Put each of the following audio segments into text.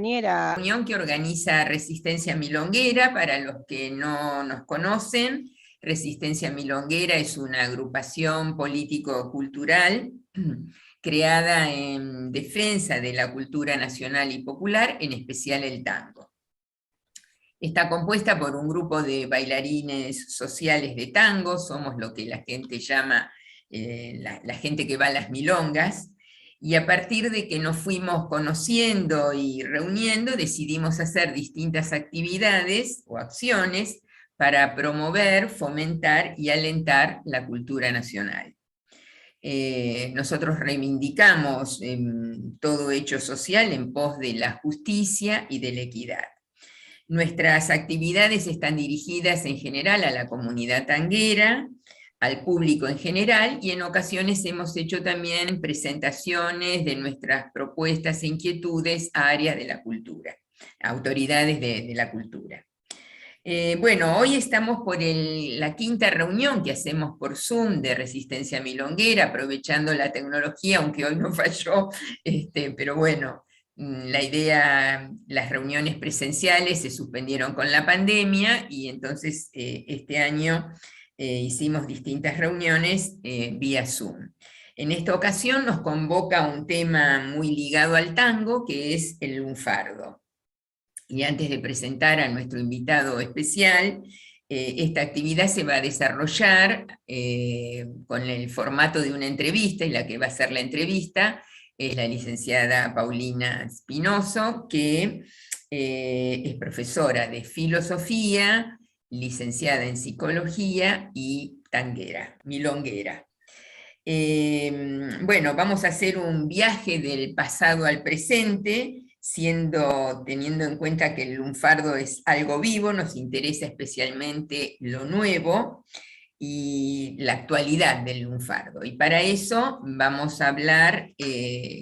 compañera. Reunión que organiza Resistencia Milonguera. Para los que no nos conocen, Resistencia Milonguera es una agrupación político-cultural creada en defensa de la cultura nacional y popular, en especial el tango. Está compuesta por un grupo de bailarines sociales de tango, somos lo que la gente llama la gente que va a las milongas, y a partir de que nos fuimos conociendo y reuniendo, decidimos hacer distintas actividades o acciones para promover, fomentar y alentar la cultura nacional. Nosotros reivindicamos todo hecho social en pos de la justicia y de la equidad. Nuestras actividades están dirigidas en general a la comunidad tanguera, al público en general, y en ocasiones hemos hecho también presentaciones de nuestras propuestas e inquietudes a áreas de la cultura, autoridades de la cultura. Bueno, hoy estamos por la quinta reunión que hacemos por Zoom de Resistencia Milonguera, aprovechando la tecnología, aunque hoy no falló, pero bueno, la idea, las reuniones presenciales se suspendieron con la pandemia, y entonces este año hicimos distintas reuniones vía Zoom. En esta ocasión nos convoca un tema muy ligado al tango, que es el lunfardo. Y antes de presentar a nuestro invitado especial, esta actividad se va a desarrollar con el formato de una entrevista, y la que va a hacer la entrevista es la licenciada Paulina Spinoso, que es profesora de filosofía, licenciada en psicología y tanguera, milonguera. Bueno, vamos a hacer un viaje del pasado al presente, teniendo en cuenta que el lunfardo es algo vivo, nos interesa especialmente lo nuevo y la actualidad del lunfardo. Y para eso vamos a hablar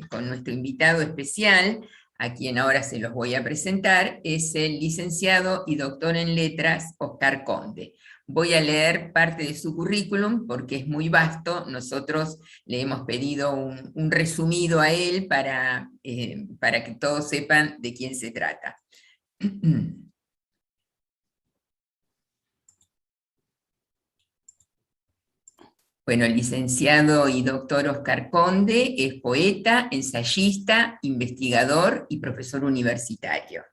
con nuestro invitado especial, a quien ahora se los voy a presentar, es el licenciado y doctor en letras Oscar Conde. Voy a leer parte de su currículum porque es muy vasto. Nosotros le hemos pedido un resumido a él para que todos sepan de quién se trata. Bueno, el licenciado y doctor Oscar Conde es poeta, ensayista, investigador y profesor universitario.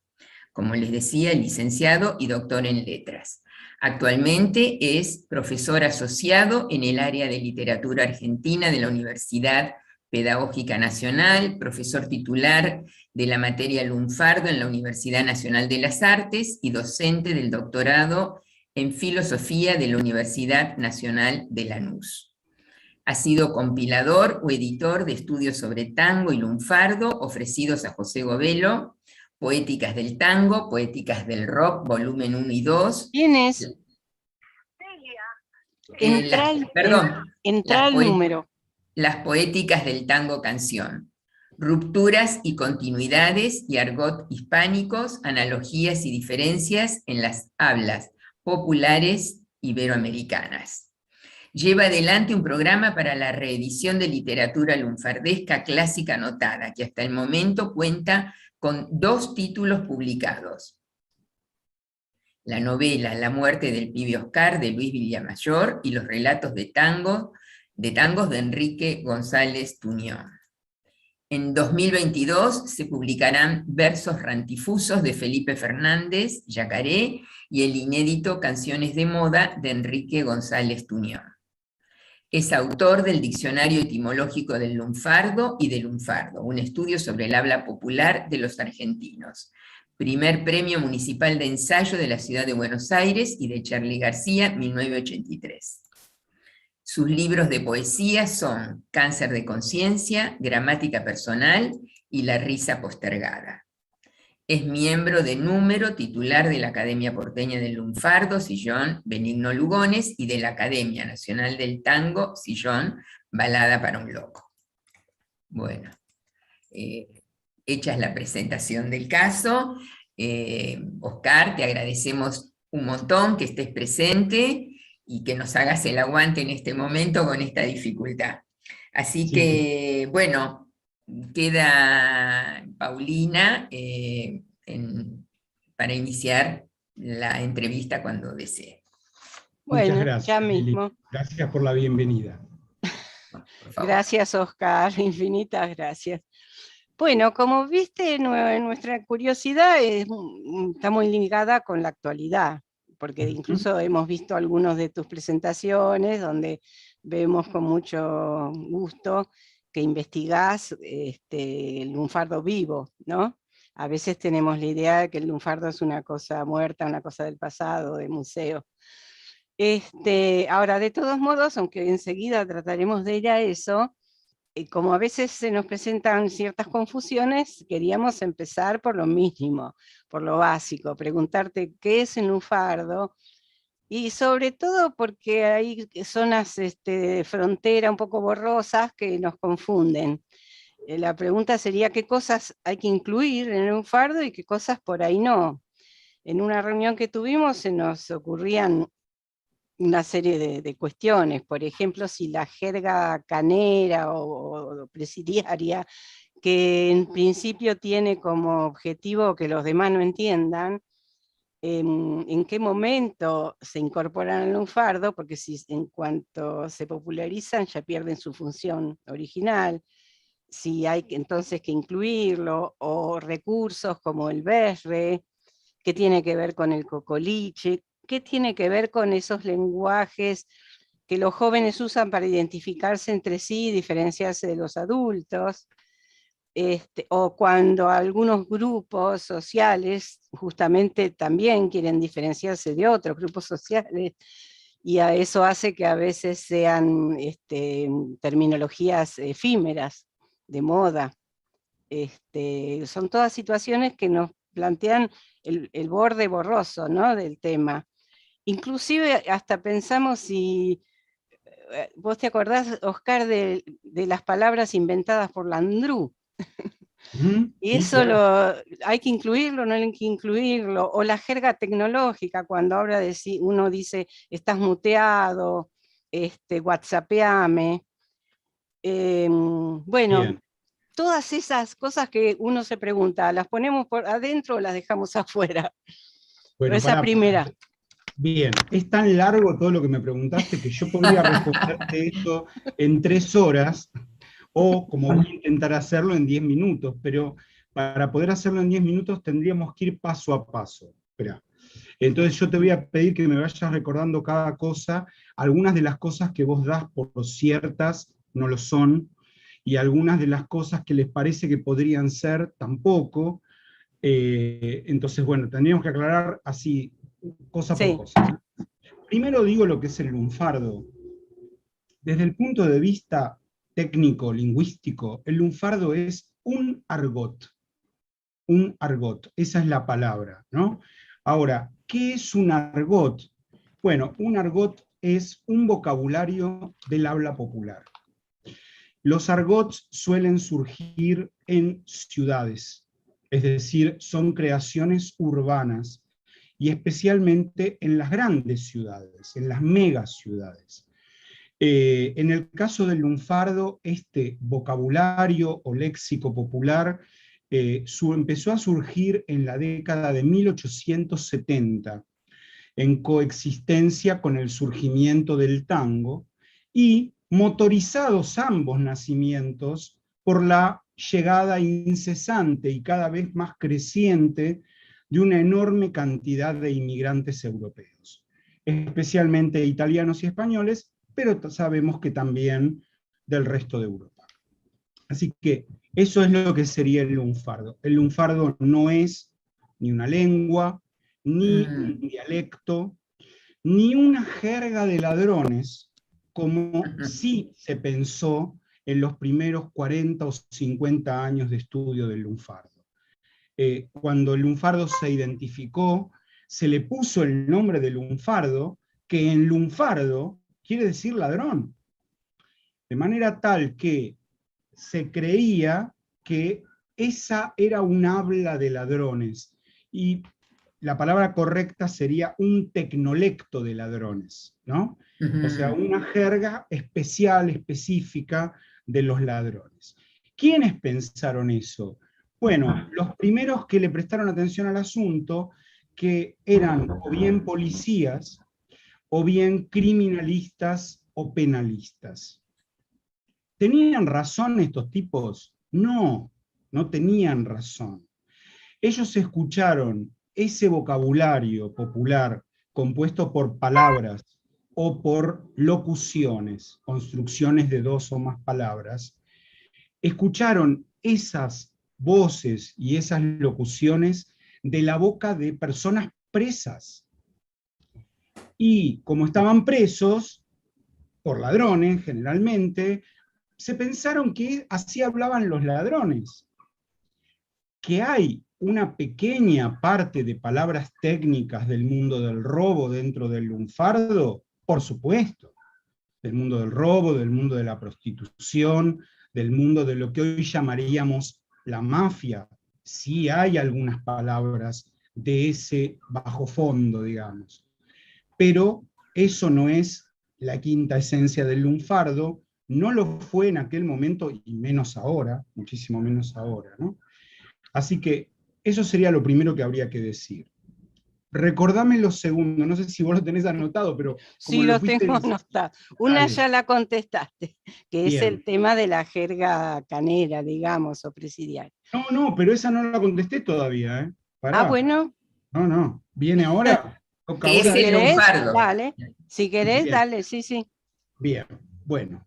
Como les decía, licenciado y doctor en letras. Actualmente es profesor asociado en el área de literatura argentina de la Universidad Pedagógica Nacional, profesor titular de la materia lunfardo en la Universidad Nacional de las Artes y docente del doctorado en filosofía de la Universidad Nacional de Lanús. Ha sido compilador o editor de estudios sobre tango y lunfardo ofrecidos a José Govelo, Poéticas del Tango, Poéticas del Rock, volumen 1 y 2. ¿Quién es? Entra al número. Las Poéticas del Tango Canción. Rupturas y continuidades y argot hispánicos, analogías y diferencias en las hablas populares iberoamericanas. Lleva adelante un programa para la reedición de literatura lunfardesca clásica anotada, que hasta el momento cuenta con 2 títulos publicados. La novela La muerte del pibe Oscar, de Luis Villamayor, y los relatos de tangos de Enrique González Tuñón. En 2022 se publicarán Versos rantifusos de Felipe Fernández, Yacaré, y el inédito Canciones de moda de Enrique González Tuñón. Es autor del Diccionario Etimológico del Lunfardo y del Lunfardo, un estudio sobre el habla popular de los argentinos. Primer Premio Municipal de Ensayo de la Ciudad de Buenos Aires y de Charly García, 1983. Sus libros de poesía son Cáncer de conciencia, Gramática personal y La risa postergada. Es miembro de número, titular de la Academia Porteña del Lunfardo, Sillón Benigno Lugones, y de la Academia Nacional del Tango, Sillón Balada para un Loco. Bueno, hecha la presentación del caso, Oscar, te agradecemos un montón que estés presente y que nos hagas el aguante en este momento con esta dificultad. Así que, bueno, queda Paulina para iniciar la entrevista cuando desee. Muchas Bueno, ya gracias, Lili. mismo. Gracias por la bienvenida. Por favor. Gracias, Oscar, infinitas gracias. Bueno, como viste, nuestra curiosidad está muy ligada con la actualidad, porque incluso hemos visto algunas de tus presentaciones donde vemos con mucho gusto que investigás el lunfardo vivo, ¿no? A veces tenemos la idea de que el lunfardo es una cosa muerta, una cosa del pasado, de museo. Ahora, de todos modos, aunque enseguida trataremos de ella eso, como a veces se nos presentan ciertas confusiones, queríamos empezar por lo mínimo, por lo básico, preguntarte qué es el lunfardo, y sobre todo porque hay zonas de frontera un poco borrosas que nos confunden. La pregunta sería qué cosas hay que incluir en el lunfardo y qué cosas por ahí no. En una reunión que tuvimos se nos ocurrían una serie de cuestiones, por ejemplo, si la jerga canera o presidiaria, que en principio tiene como objetivo que los demás no entiendan, en qué momento se incorporan al lunfardo, porque si en cuanto se popularizan ya pierden su función original, si hay entonces que incluirlo, o recursos como el berre, qué tiene que ver con el cocoliche, qué tiene que ver con esos lenguajes que los jóvenes usan para identificarse entre sí y diferenciarse de los adultos, o cuando algunos grupos sociales justamente también quieren diferenciarse de otros grupos sociales, y a eso hace que a veces sean terminologías efímeras, de moda. Son todas situaciones que nos plantean el borde borroso, ¿no?, del tema. Inclusive hasta pensamos si, vos te acordás, Oscar, de las palabras inventadas por Landru, y Sí, eso claro. hay que incluirlo, no hay que incluirlo, o la jerga tecnológica, cuando ahora uno dice, estás muteado, whatsappeame. Bueno, Bien. todas esas cosas que uno se pregunta, ¿las ponemos por adentro o las dejamos afuera? Bueno, Esa primera. bien, es tan largo todo lo que me preguntaste que yo podría responderte esto en 3 horas, o como voy a intentar hacerlo en 10 minutos, pero para poder hacerlo en 10 minutos tendríamos que ir paso a paso. Esperá. Entonces yo te voy a pedir que me vayas recordando cada cosa. Algunas de las cosas que vos das por ciertas no lo son, y algunas de las cosas que les parece que podrían ser tampoco. Entonces, bueno, tendríamos que aclarar así, cosa por Sí, cosa. Primero digo lo que es el lunfardo. Desde el punto de vista técnico, lingüístico, el lunfardo es un argot. Un argot, esa es la palabra, ¿no? Ahora, ¿qué es un argot? Bueno, un argot es un vocabulario del habla popular. Los argots suelen surgir en ciudades, es decir, son creaciones urbanas, y especialmente en las grandes ciudades, en las megaciudades. En el caso del lunfardo, este vocabulario o léxico popular empezó a surgir en la década de 1870, en coexistencia con el surgimiento del tango, y motorizados ambos nacimientos por la llegada incesante y cada vez más creciente de una enorme cantidad de inmigrantes europeos, especialmente italianos y españoles, pero sabemos que también del resto de Europa. Así que eso es lo que sería el lunfardo. El lunfardo no es ni una lengua, ni un dialecto, ni una jerga de ladrones, como sí se pensó en los primeros 40 o 50 años de estudio del lunfardo. Cuando el lunfardo se identificó, se le puso el nombre de lunfardo, que en lunfardo quiere decir ladrón, de manera tal que se creía que esa era un habla de ladrones, y la palabra correcta sería un tecnolecto de ladrones, ¿no? O sea, una jerga especial, específica de los ladrones. ¿Quiénes pensaron eso? Bueno, los primeros que le prestaron atención al asunto, que eran o bien policías, o bien criminalistas o penalistas. ¿Tenían razón estos tipos? No, no tenían razón. Ellos escucharon ese vocabulario popular compuesto por palabras o por locuciones, construcciones de dos o más palabras, escucharon esas voces y esas locuciones de la boca de personas presas. Y como estaban presos, por ladrones generalmente, se pensaron que así hablaban los ladrones. Que hay una pequeña parte de palabras técnicas del mundo del robo dentro del lunfardo, por supuesto, del mundo del robo, del mundo de la prostitución, del mundo de lo que hoy llamaríamos la mafia. Sí hay algunas palabras de ese bajo fondo, digamos. Pero eso no es la quinta esencia del lunfardo, no lo fue en aquel momento y menos ahora, muchísimo menos ahora, ¿no? Así que eso sería lo primero que habría que decir. Recordame lo segundo, no sé si vos lo tenés anotado, pero como Sí, lo los fuiste tengo anotados. Una dale, ya la contestaste, que es el bien. tema de la jerga canera, digamos, o presidiaria. No, no, pero esa no la contesté todavía, ¿eh? Ah, Pará. bueno, No, no. ¿Viene ahora? Toca ¿Qué es ahora si el eso. querés, lunfardo? dale. Si querés, Bien, dale, sí, sí. bien. Bueno,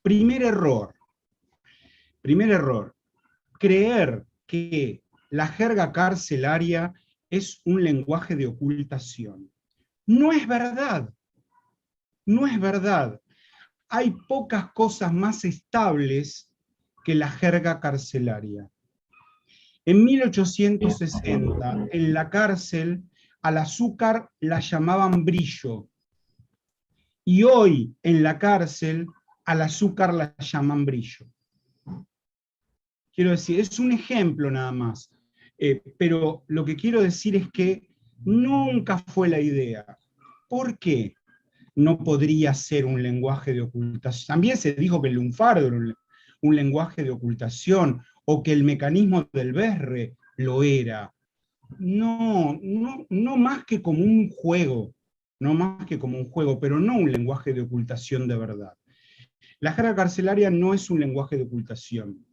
primer error. Primer error. Creer que la jerga carcelaria es un lenguaje de ocultación. No es verdad. No es verdad. Hay pocas cosas más estables que la jerga carcelaria. En 1860, en la cárcel, al azúcar la llamaban brillo, y hoy en la cárcel al azúcar la llaman brillo. Quiero decir, es un ejemplo nada más, pero lo que quiero decir es que nunca fue la idea. ¿Por qué no podría ser un lenguaje de ocultación? También se dijo que el lunfardo era un lenguaje de ocultación, o que el mecanismo del berre lo era. No, no, no más que como un juego, no más que como un juego, pero no un lenguaje de ocultación de verdad. La jerga carcelaria no es un lenguaje de ocultación.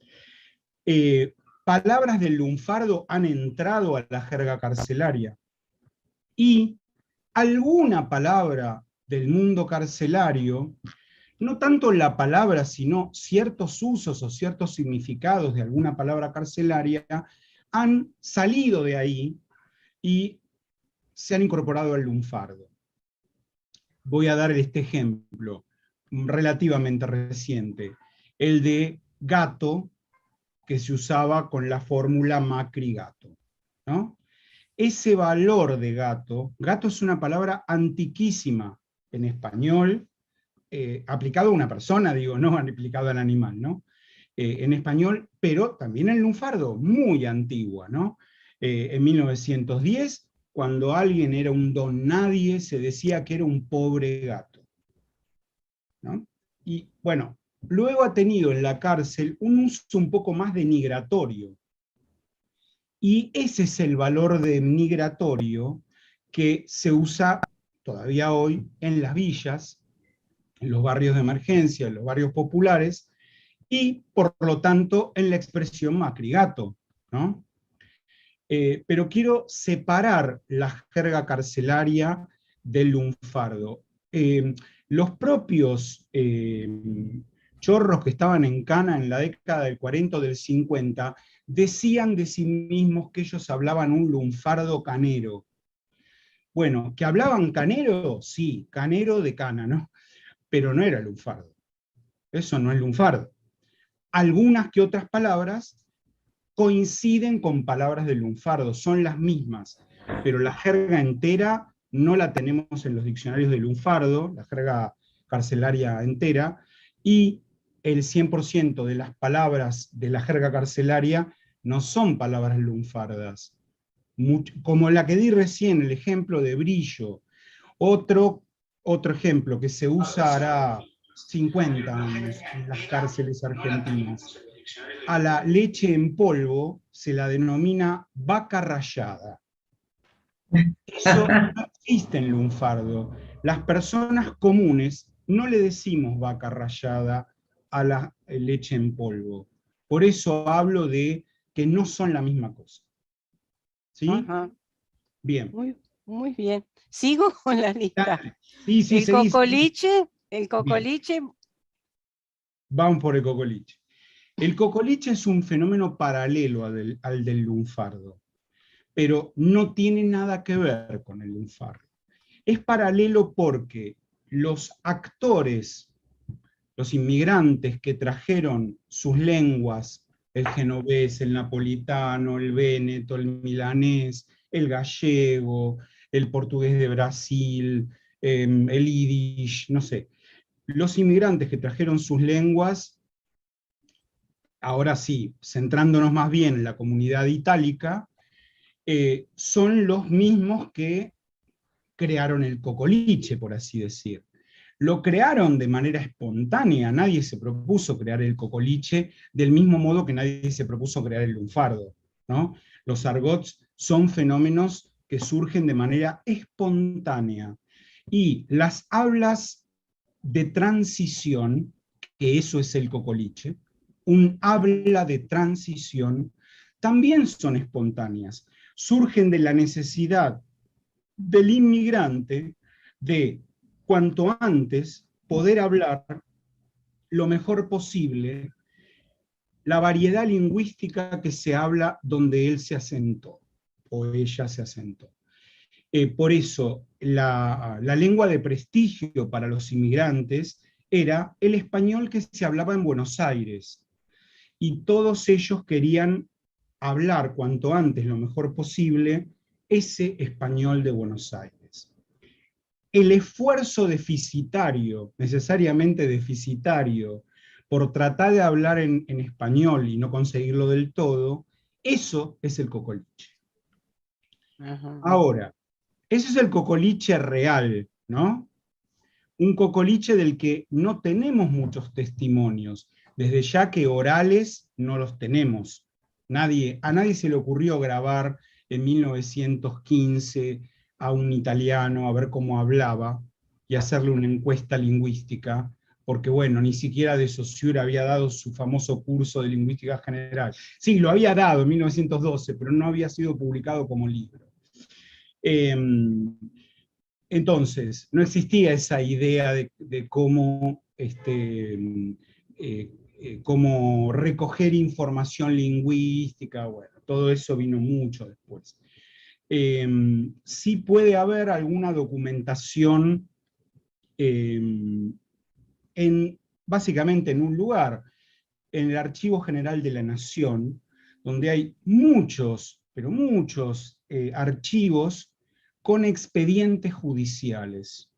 Palabras del lunfardo han entrado a la jerga carcelaria, y alguna palabra del mundo carcelario, no tanto la palabra, sino ciertos usos o ciertos significados de alguna palabra carcelaria, han salido de ahí y se han incorporado al lunfardo. Voy a dar este ejemplo relativamente reciente, el de gato, que se usaba con la fórmula Macri-Gato, ¿no? Ese valor de gato, gato es una palabra antiquísima en español, aplicado a una persona, digo, no aplicado al animal, ¿no? En español, pero también en lunfardo, muy antigua, ¿no? En 1910, cuando alguien era un don nadie, se decía que era un pobre gato, ¿no? Y bueno, luego ha tenido en la cárcel un uso un poco más denigratorio, y ese es el valor denigratorio que se usa todavía hoy en las villas, en los barrios de emergencia, en los barrios populares, y por lo tanto en la expresión Macri-Gato, ¿no? Pero quiero separar la jerga carcelaria del lunfardo. Los propios chorros que estaban en Cana en la década del 40 o del 50 decían de sí mismos que ellos hablaban un lunfardo canero. Bueno, ¿que hablaban canero? Sí, canero de Cana, ¿no? Pero no era lunfardo. Eso no es lunfardo. Algunas que otras palabras coinciden con palabras del lunfardo, son las mismas, pero la jerga entera no la tenemos en los diccionarios del lunfardo, la jerga carcelaria entera, y el 100% de las palabras de la jerga carcelaria no son palabras lunfardas. Como la que di recién, el ejemplo de brillo. Otro ejemplo que se usa hará 50 años en las cárceles argentinas. a la leche en polvo se la denomina vaca rallada. Eso no existe en lunfardo. Las personas comunes no le decimos vaca rallada a la leche en polvo. Por eso hablo de que no son la misma cosa. ¿Sí? Ajá. Bien. Muy bien. Sigo con la lista. Sí, sí, El cocoliche. Vamos por el cocoliche. El cocoliche es un fenómeno paralelo al del lunfardo, pero no tiene nada que ver con el lunfardo. Es paralelo porque los actores, los inmigrantes que trajeron sus lenguas, el genovés, el napolitano, el véneto, el milanés, el gallego, el portugués de Brasil, el yiddish, no sé. Los inmigrantes que trajeron sus lenguas, ahora sí, centrándonos más bien en la comunidad itálica, son los mismos que crearon el cocoliche, por así decir. Lo crearon de manera espontánea, nadie se propuso crear el cocoliche del mismo modo que nadie se propuso crear el lunfardo, ¿no? Los argots son fenómenos que surgen de manera espontánea. Y las hablas de transición, que eso es el cocoliche, un habla de transición, también son espontáneas. Surgen de la necesidad del inmigrante de cuanto antes poder hablar lo mejor posible la variedad lingüística que se habla donde él se asentó o ella se asentó. Por eso la lengua de prestigio para los inmigrantes era el español que se hablaba en Buenos Aires, y todos ellos querían hablar cuanto antes, lo mejor posible, ese español de Buenos Aires. El esfuerzo deficitario, necesariamente deficitario, por tratar de hablar en español y no conseguirlo del todo, eso es el cocoliche. Ajá. Ahora, ese es el cocoliche real, ¿no? Un cocoliche del que no tenemos muchos testimonios, desde ya que orales no los tenemos. A nadie se le ocurrió grabar en 1915 a un italiano a ver cómo hablaba y hacerle una encuesta lingüística, porque bueno, ni siquiera de Saussure había dado su famoso curso de lingüística general. Sí, lo había dado en 1912, pero no había sido publicado como libro. Entonces, no existía esa idea de cómo, cómo recoger información lingüística, bueno, todo eso vino mucho después. Sí puede haber alguna documentación básicamente en un lugar, en el Archivo General de la Nación, donde hay muchos, pero muchos archivos con expedientes judiciales.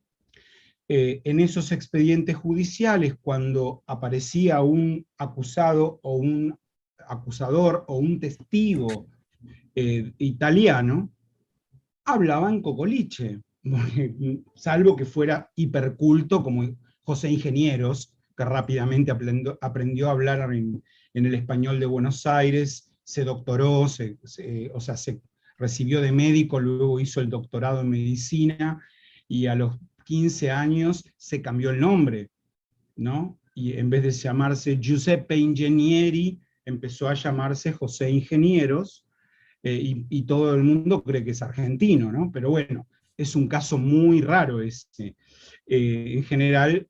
En esos expedientes judiciales, cuando aparecía un acusado o un acusador o un testigo italiano, hablaban cocoliche, salvo que fuera hiperculto como José Ingenieros, que rápidamente aprendió a hablar en el español de Buenos Aires, se doctoró, se recibió de médico, luego hizo el doctorado en medicina, y a los 15 años se cambió el nombre, ¿no? Y en vez de llamarse Giuseppe Ingegneri, empezó a llamarse José Ingenieros, y todo el mundo cree que es argentino, ¿no? Pero bueno, es un caso muy raro ese. En general,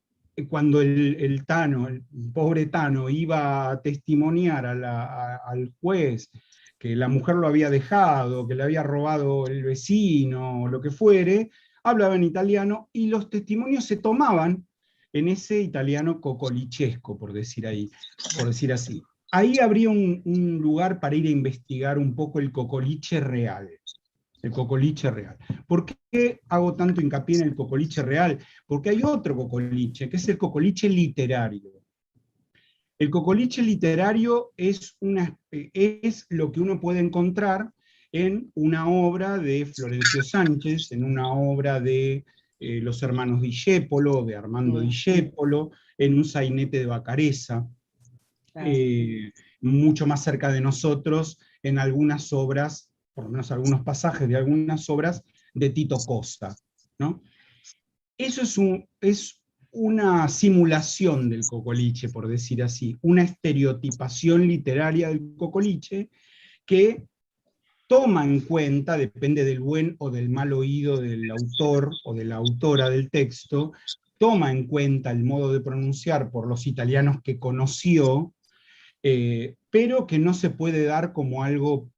cuando el Tano, el pobre Tano, iba a testimoniar al juez que la mujer lo había dejado, que le había robado el vecino, o lo que fuere, hablaba en italiano, y los testimonios se tomaban en ese italiano cocolichesco, por decir así. Ahí habría un lugar para ir a investigar un poco el cocoliche real. El cocoliche real. ¿Por qué hago tanto hincapié en el cocoliche real? Porque hay otro cocoliche, que es el cocoliche literario. El cocoliche literario es lo que uno puede encontrar en una obra de Florencio Sánchez, en una obra de los hermanos Discépolo, de Armando Discépolo, en un sainete de Vacarezza. mucho más cerca de nosotros en algunas obras, por lo menos algunos pasajes de algunas obras de Tito Costa, ¿no? Eso es una simulación del cocoliche, por decir así, una estereotipación literaria del cocoliche que toma en cuenta, depende del buen o del mal oído del autor o de la autora del texto, toma en cuenta el modo de pronunciar por los italianos que conoció, pero que no se puede dar como algo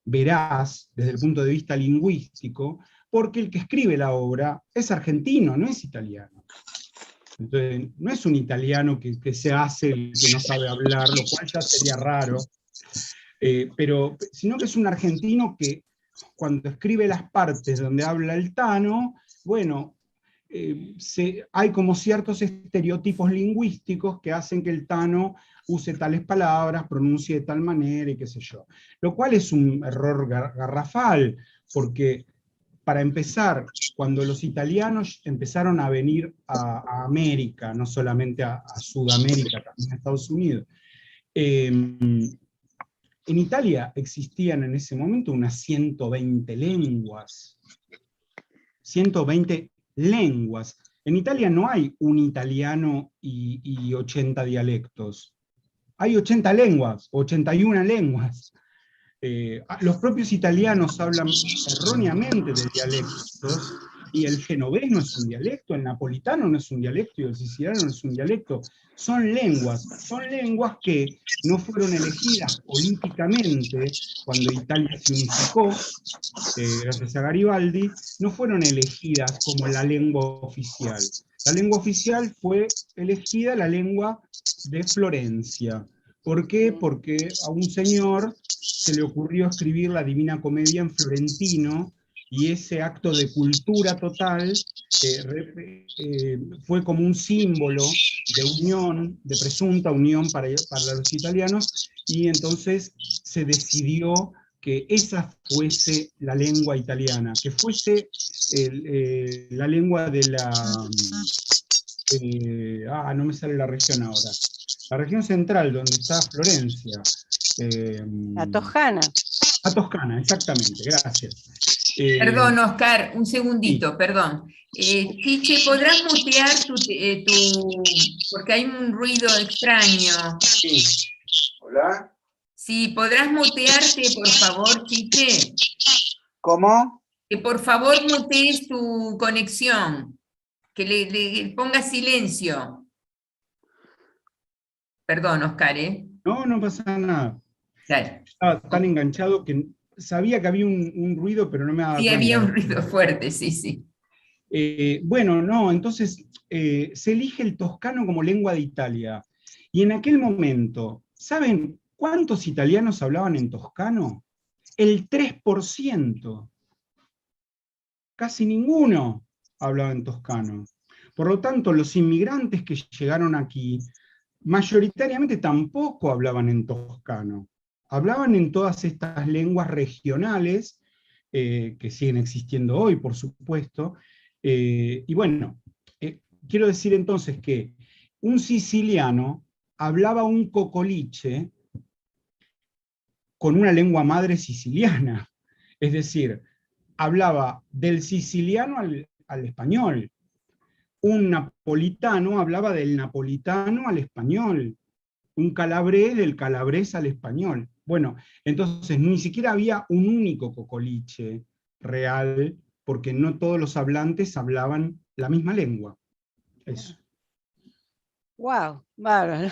veraz desde el punto de vista lingüístico, porque el que escribe la obra es argentino, no es italiano. Entonces, no es un italiano que se hace el que no sabe hablar, lo cual ya sería raro, sino que es un argentino que cuando escribe las partes donde habla el Tano, bueno, hay como ciertos estereotipos lingüísticos que hacen que el Tano use tales palabras, pronuncie de tal manera y qué sé yo. Lo cual es un error garrafal, porque para empezar, cuando los italianos empezaron a venir a América, no solamente a Sudamérica, también a Estados Unidos, en Italia existían en ese momento unas 120 lenguas. 120 lenguas. En Italia no hay un italiano y 80 dialectos. Hay 80 lenguas, 81 lenguas. Los propios italianos hablan erróneamente de dialectos, y el genovés no es un dialecto, el napolitano no es un dialecto, y el siciliano no es un dialecto. Son lenguas que no fueron elegidas políticamente cuando Italia se unificó, gracias a Garibaldi, no fueron elegidas como la lengua oficial. La lengua oficial fue elegida la lengua de Florencia. ¿Por qué? Porque a un señor se le ocurrió escribir la Divina Comedia en florentino, y ese acto de cultura total fue como un símbolo de unión, de presunta unión para los italianos, y entonces se decidió que esa fuese la lengua italiana, que fuese la lengua de la... no me sale la región ahora. La región central, donde está Florencia. La Toscana. La Toscana, exactamente, gracias. Perdón, Oscar, un sí. segundito, perdón. Chiche, ¿podrás mutear porque hay un ruido extraño? Sí. Hola. Sí, ¿podrás mutearte, por favor, Chiche? ¿Cómo? Que por favor mutees tu conexión, que le pongas silencio. Perdón, Oscar, ¿eh? No, no pasa nada. Dale. Estaba tan enganchado que sabía que había un ruido, pero no me daba cuenta. Sí, había un ruido fuerte, sí, sí. Bueno, no, entonces se elige el toscano como lengua de Italia. Y en aquel momento, ¿saben cuántos italianos hablaban en toscano? El 3%. Casi ninguno hablaba en toscano. Por lo tanto, los inmigrantes que llegaron aquí, mayoritariamente tampoco hablaban en toscano. Hablaban en todas estas lenguas regionales, que siguen existiendo hoy, por supuesto. Y bueno, quiero decir entonces que un siciliano hablaba un cocoliche con una lengua madre siciliana. Es decir, hablaba del siciliano al español. Un napolitano hablaba del napolitano al español. Un calabrés del calabrés al español. Bueno, entonces ni siquiera había un único cocoliche real, porque no todos los hablantes hablaban la misma lengua. Eso. Wow, bárbaro.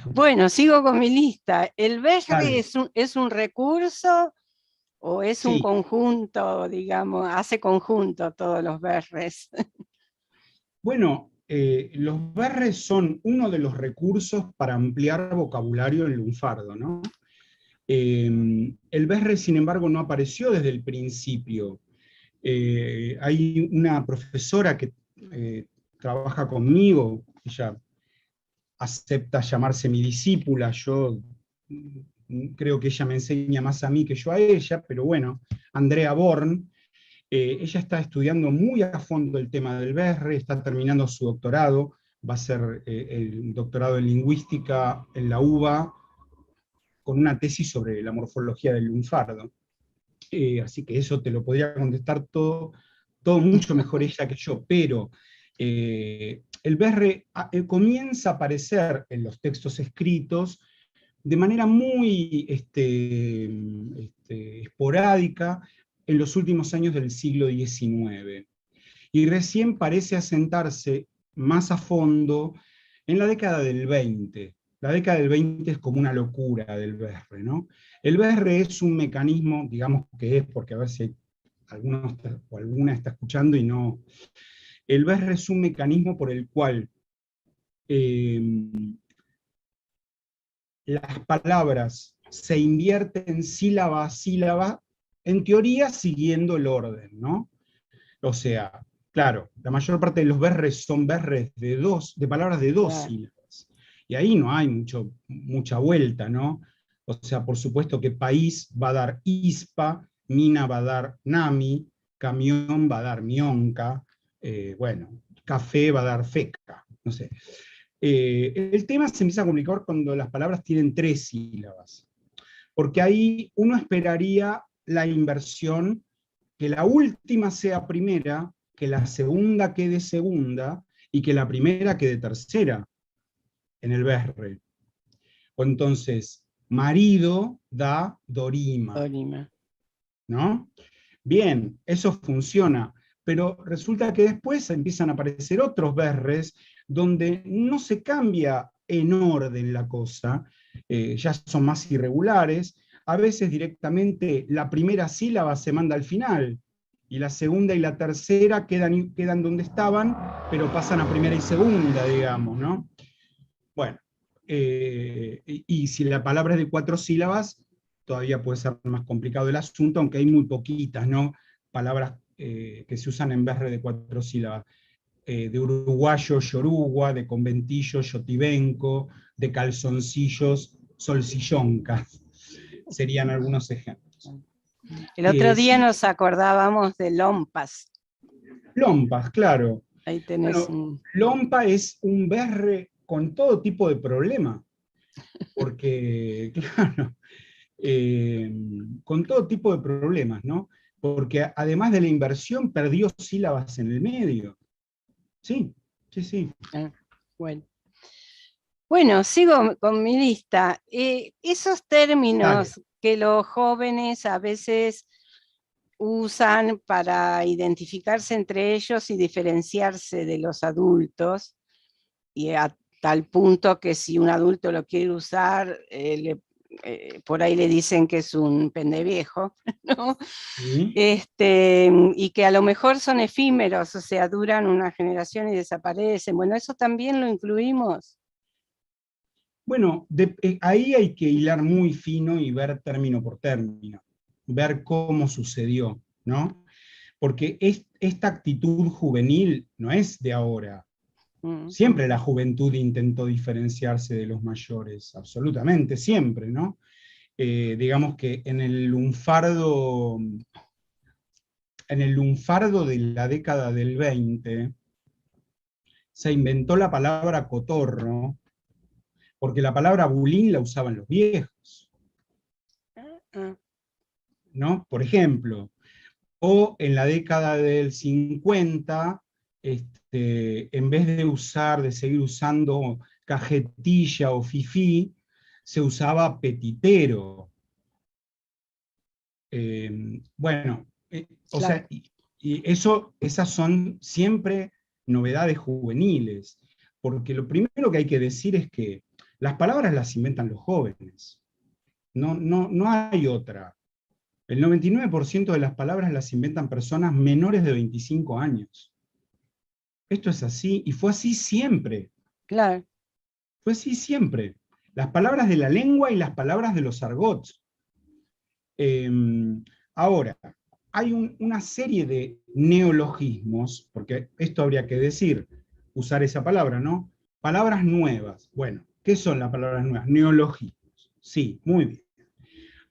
Bueno, sigo con mi lista. ¿El berre es un recurso o es un conjunto, digamos, hace conjunto todos los berres? Bueno, los berres son uno de los recursos para ampliar vocabulario en lunfardo, ¿no? El berre, sin embargo, no apareció desde el principio. Hay una profesora que trabaja conmigo, ella acepta llamarse mi discípula, yo creo que ella me enseña más a mí que yo a ella, pero bueno, Andrea Born, ella está estudiando muy a fondo el tema del berre, está terminando su doctorado, va a hacer el doctorado en lingüística en la UBA con una tesis sobre la morfología del lunfardo. Así que eso te lo podría contestar todo mucho mejor ella que yo, pero el BR comienza a aparecer en los textos escritos de manera muy esporádica en los últimos años del siglo XIX. Y recién parece asentarse más a fondo en la década del 20. La década del 20 es como una locura del BR, ¿no? El BR es un mecanismo, digamos que es, porque a ver si alguno o alguna está escuchando y no. El BR es un mecanismo por el cual las palabras se invierten sílaba a sílaba, en teoría siguiendo el orden, ¿no? O sea, claro, la mayor parte de los berres son berres de palabras de dos sílabas. Y ahí no hay mucha vuelta, ¿no? O sea, por supuesto que país va a dar ispa, mina va a dar nami, camión va a dar mionca, bueno, café va a dar feca, no sé. El tema se empieza a complicar cuando las palabras tienen 3 sílabas, porque ahí uno esperaría la inversión, que la última sea primera, que la segunda quede segunda, y que la primera quede tercera en el BR. O entonces, marido da dorima. Dorima. ¿No? Bien, eso funciona, pero resulta que después empiezan a aparecer otros berres donde no se cambia en orden la cosa, ya son más irregulares, a veces directamente la primera sílaba se manda al final, y la segunda y la tercera quedan donde estaban, pero pasan a primera y segunda, digamos, ¿no? Bueno, y si la palabra es de 4 sílabas, todavía puede ser más complicado el asunto, aunque hay muy poquitas, ¿no? Palabras que se usan en BR de 4 sílabas. De uruguayo, yorugua, de conventillo, yotibenco, de calzoncillos, solsilloncas. Serían algunos ejemplos. El otro día Sí, nos acordábamos de lompas. lompas, claro. Ahí tenés Bueno, lompa es un BR con todo tipo de problema, porque, claro, con todo tipo de problemas, ¿no? Porque además de la inversión, perdió sílabas en el medio. Sí, sí, sí. Bueno. Bueno, sigo con mi lista. Esos términos Dale. que los jóvenes a veces usan para identificarse entre ellos y diferenciarse de los adultos, y a tal punto que si un adulto lo quiere usar, por ahí le dicen que es un pendeviejo, ¿no? Sí. Y que a lo mejor son efímeros, o sea, duran una generación y desaparecen. Bueno, eso también lo incluimos. Bueno, ahí hay que hilar muy fino y ver término por término, ver cómo sucedió, ¿no? Porque esta actitud juvenil no es de ahora. Siempre la juventud intentó diferenciarse de los mayores, absolutamente, siempre, ¿no? Digamos que en el lunfardo de la década del 20, se inventó la palabra cotorro, porque la palabra bulín la usaban los viejos, ¿no? Por ejemplo, o en la década del 50, en vez de seguir usando cajetilla o fifí, se usaba petitero. Bueno, o Claro. sea, y esas son siempre novedades juveniles, porque lo primero que hay que decir es que las palabras las inventan los jóvenes, no hay otra. El 99% de las palabras las inventan personas menores de 25 años. Esto es así, y fue así siempre. Claro. Fue así siempre. Las palabras de la lengua y las palabras de los argots. Ahora, hay una serie de neologismos, porque esto habría que decir, usar esa palabra, ¿no? Palabras nuevas. Bueno, ¿qué son las palabras nuevas? Neologismos. Sí, muy bien.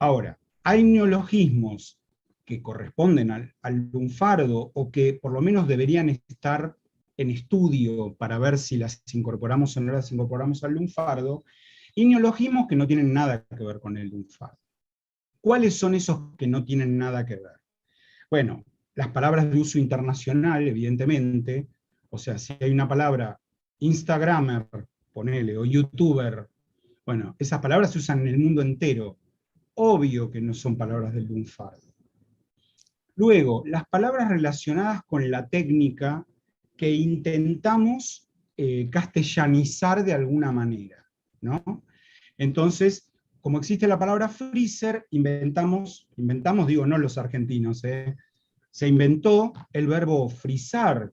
Ahora, hay neologismos que corresponden al lunfardo o que por lo menos deberían estar en estudio para ver si las incorporamos o no las incorporamos al lunfardo, y neologismos que no tienen nada que ver con el lunfardo. ¿Cuáles son esos que no tienen nada que ver? Bueno, las palabras de uso internacional, evidentemente, o sea, si hay una palabra Instagramer, ponele, o YouTuber, bueno, esas palabras se usan en el mundo entero. Obvio que no son palabras del lunfardo. Luego, las palabras relacionadas con la técnica que intentamos castellanizar de alguna manera, ¿no? Entonces, como existe la palabra freezer, inventamos, digo, no los argentinos, se inventó el verbo frizar,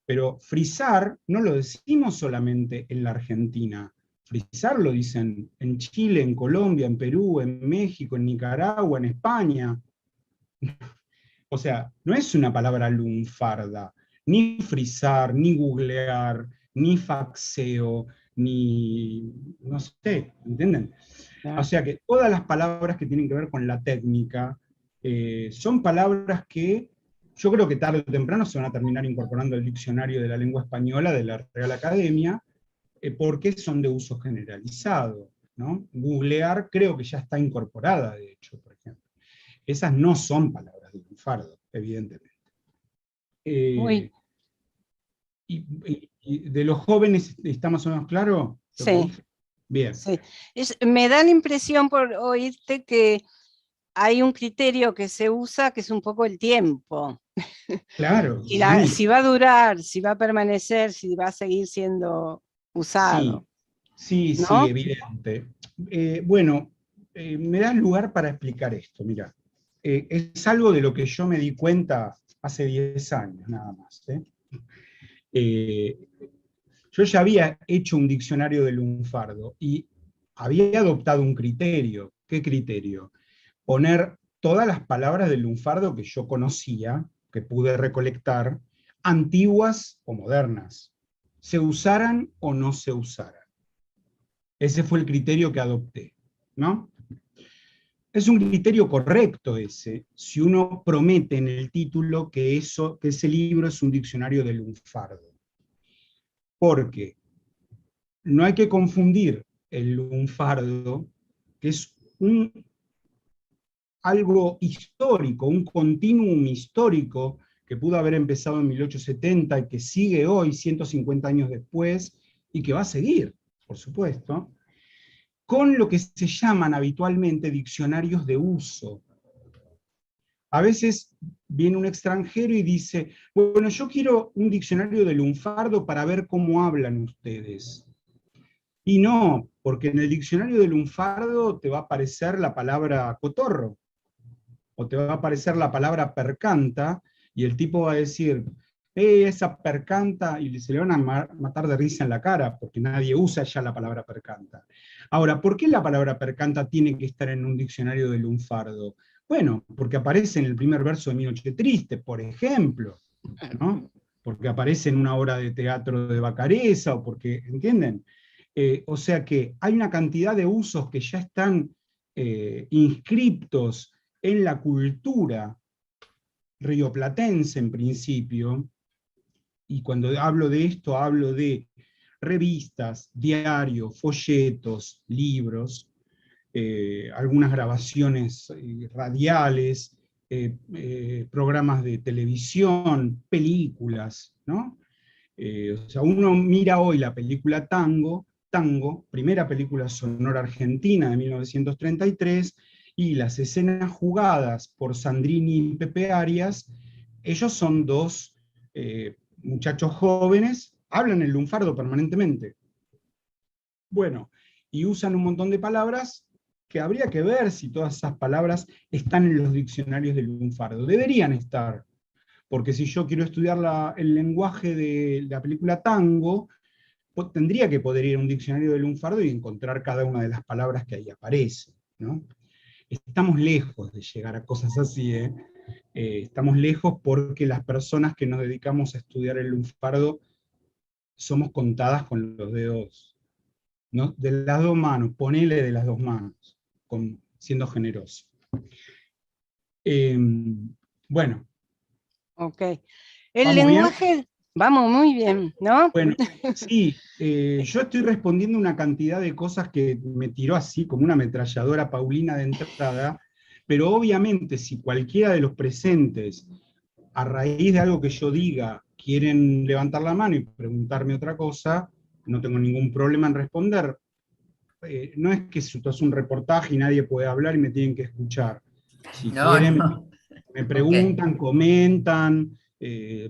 pero frizar no lo decimos solamente en la Argentina. Frizar lo dicen en Chile, en Colombia, en Perú, en México, en Nicaragua, en España. O sea, no es una palabra lunfarda, ni frizar, ni googlear, ni faxeo, ni, no sé, ¿entienden? O sea que todas las palabras que tienen que ver con la técnica son palabras que yo creo que tarde o temprano se van a terminar incorporando al diccionario de la lengua española de la Real Academia, porque son de uso generalizado, ¿no? Googlear creo que ya está incorporada, de hecho, por ejemplo. Esas no son palabras de lunfardo, evidentemente. Muy, Y de los jóvenes, ¿está más o menos claro lo que sí, dije? Bien. sí. Me da la impresión por oírte que hay un criterio que se usa que es un poco el tiempo. Claro, Y sí, si va a durar, si va a permanecer, si va a seguir siendo usado, sí, sí, sí, ¿no? evidente. Bueno, me das lugar para explicar esto, mira. Es algo de lo que yo me di cuenta hace 10 años, nada más. Eh, yo ya había hecho un diccionario de lunfardo y había adoptado un criterio. ¿Qué criterio? Poner todas las palabras del lunfardo que yo conocía, que pude recolectar, antiguas o modernas, se usaran o no se usaran. Ese fue el criterio que adopté, ¿no? Es un criterio correcto ese, si uno promete en el título que ese libro es un diccionario del lunfardo. Porque no hay que confundir el lunfardo, que es algo histórico, un continuum histórico que pudo haber empezado en 1870 y que sigue hoy, 150 años después, y que va a seguir, por supuesto, con lo que se llaman habitualmente diccionarios de uso. A veces viene un extranjero y dice, bueno, yo quiero un diccionario de lunfardo para ver cómo hablan ustedes. Y no, porque en el diccionario de lunfardo te va a aparecer la palabra cotorro, o te va a aparecer la palabra percanta, y el tipo va a decir, esa percanta, y se le van a matar de risa en la cara, porque nadie usa ya la palabra percanta. Ahora, ¿por qué la palabra percanta tiene que estar en un diccionario de lunfardo? Bueno, porque aparece en el primer verso de Mi Noche Triste, por ejemplo, ¿no? Porque aparece en una obra de teatro de Vacarezza, o porque, ¿entienden? O sea que hay una cantidad de usos que ya están inscriptos en la cultura rioplatense en principio, y cuando hablo de esto hablo de revistas, diarios, folletos, libros, algunas grabaciones radiales, programas de televisión, películas, ¿no? O sea, uno mira hoy la película Tango, primera película sonora argentina de 1933, y las escenas jugadas por Sandrini y Pepe Arias, ellos son dos muchachos jóvenes, hablan el lunfardo permanentemente. Bueno, y usan un montón de palabras que habría que ver si todas esas palabras están en los diccionarios del lunfardo. Deberían estar, porque si yo quiero estudiar el lenguaje de la película Tango, tendría que poder ir a un diccionario del lunfardo y encontrar cada una de las palabras que ahí aparecen, ¿no? Estamos lejos de llegar a cosas así, ¿eh? Estamos lejos porque las personas que nos dedicamos a estudiar el lunfardo somos contadas con los dedos, ¿no? De las dos manos, ponele de las dos manos, siendo generoso. Bueno. Ok. El ¿Vamos bien? lenguaje, Vamos muy bien, ¿no? Bueno, sí, yo estoy respondiendo una cantidad de cosas que me tiró así como una ametralladora Paulina de entrada, pero obviamente si cualquiera de los presentes, a raíz de algo que yo diga, quieren levantar la mano y preguntarme otra cosa, no tengo ningún problema en responder. No es que esto es un reportaje y nadie puede hablar y me tienen que escuchar. Si No, quieren, no. me Ok, preguntan, comentan,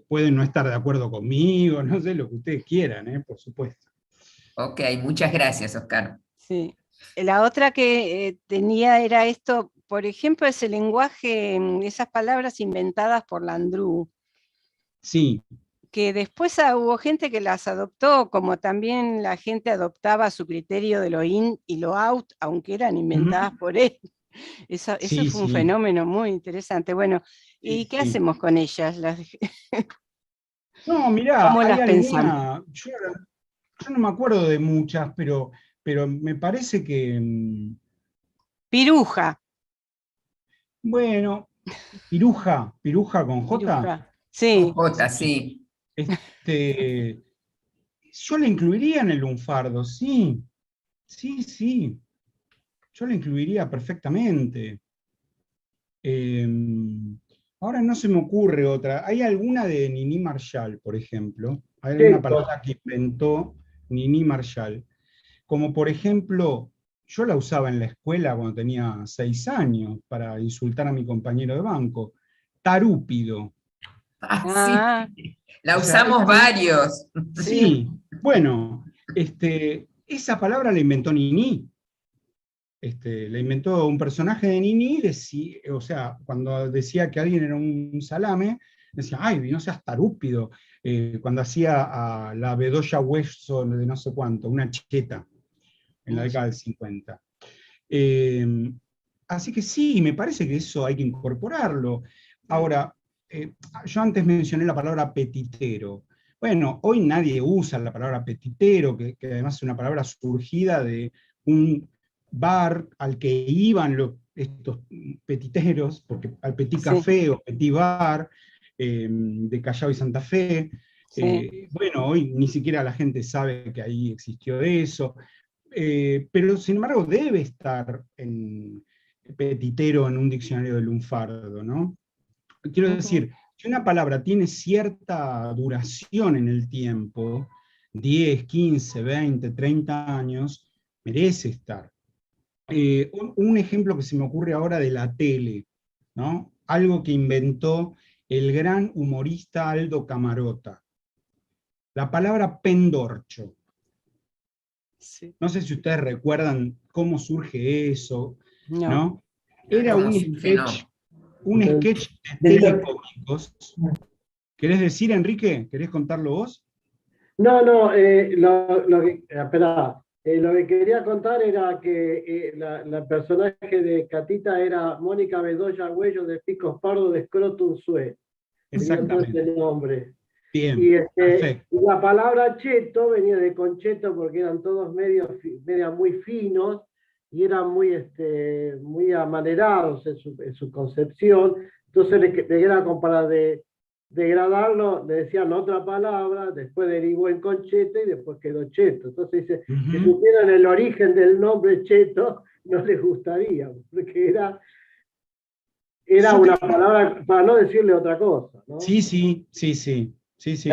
pueden no estar de acuerdo conmigo, no sé, lo que ustedes quieran, por supuesto. ok, muchas gracias, Oscar. Sí. La otra que tenía era esto, por ejemplo, ese lenguaje, esas palabras inventadas por Landru, Sí. que después hubo gente que las adoptó, como también la gente adoptaba su criterio de lo in y lo out, aunque eran inventadas Ujú. por él. Eso Sí, fue un sí, fenómeno muy interesante. Bueno, sí, ¿y qué sí. hacemos con ellas? No, mirá, ¿Cómo hay las pensamos? alguna, yo no me acuerdo de muchas, pero me parece que, Piruja, bueno, piruja con J, piruja. Con Sí, J, sí. este, yo la incluiría en el lunfardo, sí, sí, sí, yo la incluiría perfectamente. Eh, ahora no se me ocurre otra. ¿Hay alguna de Nini Marshall, por ejemplo? ¿Hay alguna Cheto, palabra que inventó Nini Marshall? Como por ejemplo, yo la usaba en la escuela cuando tenía 6 años para insultar a mi compañero de banco. Tarúpido. Ah, sí, ah, la O sea, usamos varios. sí, sí, bueno, esa palabra la inventó Nini. La inventó un personaje de Nini, o sea, cuando decía que alguien era un salame, decía, ay, no seas tarúpido, cuando hacía a la Bedoya Hueso de no sé cuánto, una cheta, en la década del 50. Eh, así que sí, me parece que eso hay que incorporarlo. Ahora, yo antes mencioné la palabra petitero. Bueno, hoy nadie usa la palabra petitero, que además es una palabra surgida de un bar al que iban estos petiteros, porque al Petit sí, Café o Petit Bar de Callao y Santa Fe. sí. Bueno, hoy ni siquiera la gente sabe que ahí existió eso. Pero sin embargo debe estar en petitero en un diccionario de lunfardo, ¿no? Quiero Ujú. decir, si una palabra tiene cierta duración en el tiempo, 10, 15, 20, 30 años, merece estar. Un ejemplo que se me ocurre ahora de la tele, ¿no? Algo que inventó el gran humorista Aldo Camarota. La palabra pendorcho. Sí. No sé si ustedes recuerdan cómo surge eso, No. ¿no? Era ¿Cómo surge? No. un sketch de telecómicos. ¿Querés decir, Enrique? ¿Querés contarlo vos? no, no, espera, lo que quería contar era que la personaje de Catita era Mónica Bedoya Güello de Picos Pardo de Scrotum Sue. Tenía todo ese Exactamente. nombre. Bien, Y perfecto. la palabra cheto venía de concheto porque eran todos media muy finos y eran muy amanerados en su concepción. Entonces era como para degradarlo, le decían otra palabra, después derivó en concheto y después quedó cheto. Entonces dice, si Ujú. supieran el origen del nombre cheto, no les gustaría, porque era Yo una creo, palabra para no decirle otra cosa, ¿no? sí, sí, sí, sí, sí, sí.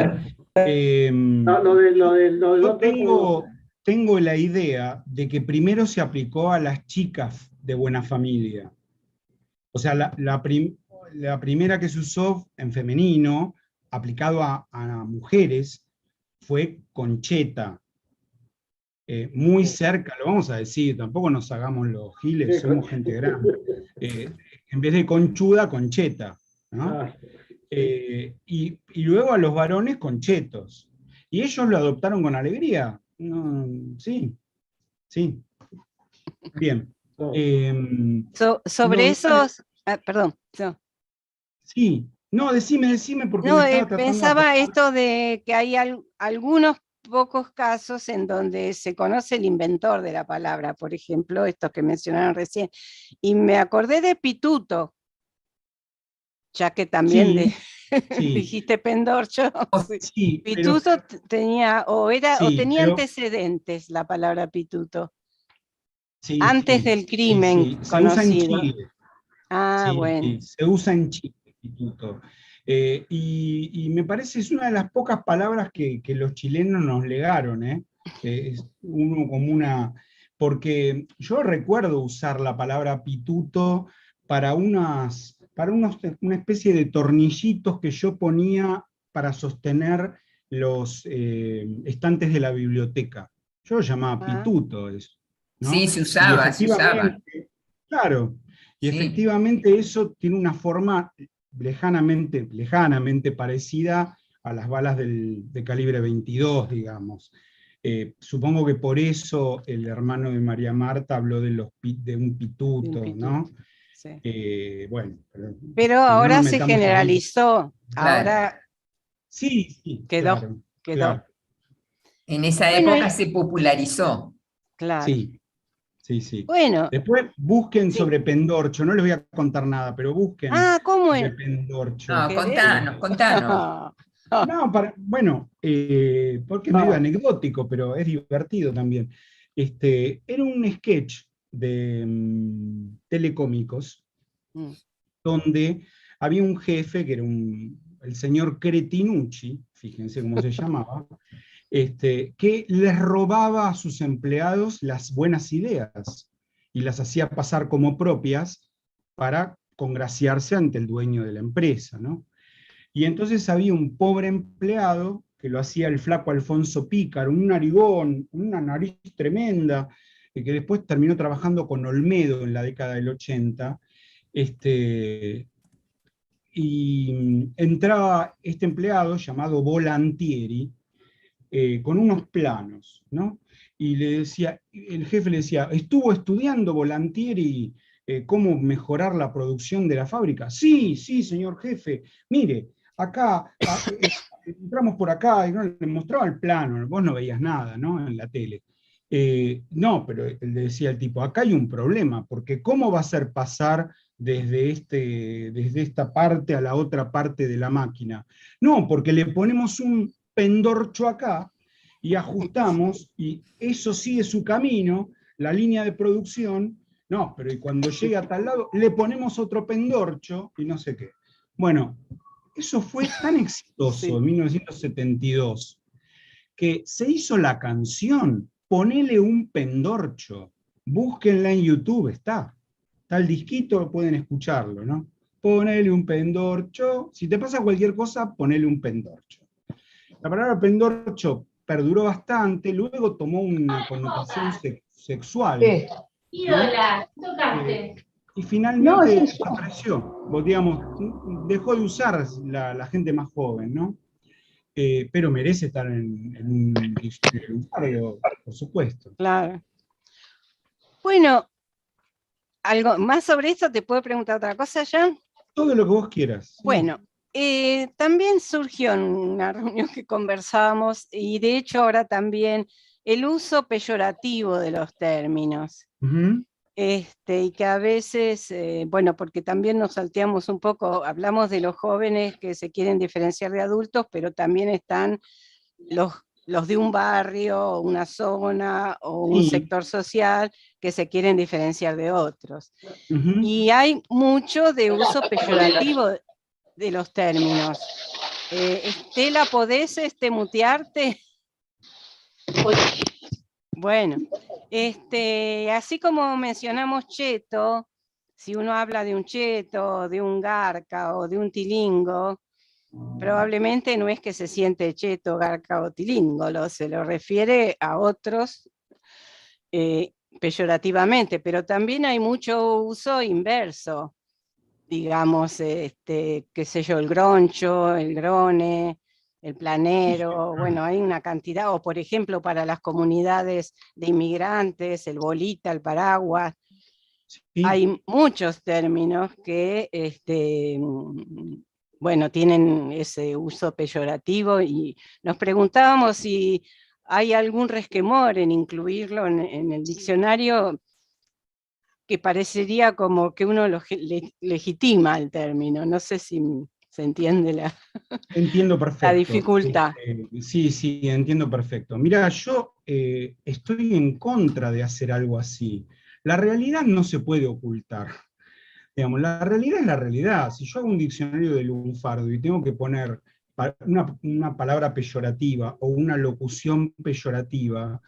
No, lo del Yo otro tengo la idea de que primero se aplicó a las chicas de buena familia. O sea, la primera que se usó en femenino, aplicado a mujeres, fue Concheta. Muy cerca, lo vamos a decir, tampoco nos hagamos los giles, sí, somos gente grande. En vez de conchuda, Concheta, ¿no? ah, Y luego a los varones, Conchetos. Y ellos lo adoptaron con alegría. No, sí, sí, bien. no. Eh, Sobre no, esos, perdón, no. sí, no, decime porque me No, estaba tratando de pensaba acordar. esto de que hay algunos pocos casos en donde se conoce el inventor de la palabra, por ejemplo, estos que mencionaron recién, y me acordé de pituto. Ya que también sí, dijiste pendorcho. sí, pero, Pituto tenía, o sí, tenía pero antecedentes la palabra pituto, sí, antes sí, del sí, crimen sí, se usa en conocido. Chile. Ah, Sí, bueno. sí, se usa en Chile, instituto. Y me parece, es una de las pocas palabras que los chilenos nos legaron, ¿eh? Es uno como una, porque yo recuerdo usar la palabra pituto para una especie de tornillitos que yo ponía para sostener los estantes de la biblioteca. Yo lo llamaba Ah, pituto eso, Sí, ¿no? Y se usaba. efectivamente, claro, y Sí. efectivamente eso tiene una forma lejanamente parecida a las balas de calibre 22, digamos. Supongo que por eso el hermano de María Marta habló de un de un pituto, pituto. ¿no? Sí. Bueno, Pero si no nos ahora se metamos en eso. generalizó, Claro. ahora Sí, sí, quedó, claro, quedó. claro. En esa Bueno, época se popularizó. claro. Sí, sí, sí. Bueno, Después busquen sí. sobre Pendorcho, no les voy a contar nada, pero busquen Ah, ¿cómo sobre es? No, Pendorcho. ¿Querés? contanos, contanos. No, bueno, porque es medio anecdótico, pero es divertido también. Era un sketch de Telecómicos, Mm. donde había un jefe, que era el señor Cretinucci, fíjense cómo se llamaba, que les robaba a sus empleados las buenas ideas y las hacía pasar como propias para congraciarse ante el dueño de la empresa, ¿no? Y entonces había un pobre empleado que lo hacía el flaco Alfonso Pícaro, un narigón, una nariz tremenda, que después terminó trabajando con Olmedo en la década del 80, y entraba este empleado llamado Volantieri, con unos planos, ¿no? Y el jefe le decía, ¿estuvo estudiando Volantieri cómo mejorar la producción de la fábrica? Sí, sí, señor jefe, mire, acá, entramos por acá, y no, le mostraba el plano, vos no veías nada, ¿no? En la tele. No, pero le decía el tipo, acá hay un problema, porque ¿cómo va a ser pasar desde esta parte a la otra parte de la máquina? No, porque le ponemos un pendorcho acá y ajustamos, y eso sigue su camino, la línea de producción, no, pero y cuando llegue a tal lado, le ponemos otro pendorcho y no sé qué. Bueno, eso fue tan exitoso Sí. en 1972 que se hizo la canción Ponele un pendorcho. Búsquenla en YouTube, está el disquito, pueden escucharlo, ¿no? Ponele un pendorcho. Si te pasa cualquier cosa, ponele un pendorcho. La palabra pendorcho perduró bastante, luego tomó una connotación sexual, ¿no? Y finalmente desapareció, digamos, dejó de usar la gente más joven, ¿no? Pero merece estar en un diccionario lunfardo, por supuesto. Claro. Bueno, algo más sobre esto, ¿te puedo preguntar otra cosa ya? Todo lo que vos quieras. Sí. Bueno, también surgió en una reunión que conversábamos, y de hecho ahora también, el uso peyorativo de los términos. Uh-huh. Y que a veces, bueno, porque también nos salteamos un poco, hablamos de los jóvenes que se quieren diferenciar de adultos, pero también están los de un barrio, una zona o un Sí. sector social que se quieren diferenciar de otros. Uh-huh. Y hay mucho de uso peyorativo de los términos. Estela, ¿podés mutearte? Bueno, así como mencionamos cheto, si uno habla de un cheto, de un garca o de un tilingo, probablemente no es que se siente cheto, garca o tilingo, se lo refiere a otros peyorativamente, pero también hay mucho uso inverso, digamos, qué sé yo, el groncho, el grone, el planero, bueno, hay una cantidad, o por ejemplo para las comunidades de inmigrantes, el bolita, el paraguas, Sí. hay muchos términos que, bueno, tienen ese uso peyorativo, y nos preguntábamos si hay algún resquemor en incluirlo en el diccionario, que parecería como que uno legitima el término. No sé si se entiende Entiendo la perfecto. dificultad. Sí, sí, entiendo perfecto. Mira, yo estoy en contra de hacer algo así. La realidad no se puede ocultar. Digamos, la realidad es la realidad. Si yo hago un diccionario de lunfardo y tengo que poner una palabra peyorativa o una locución peyorativa,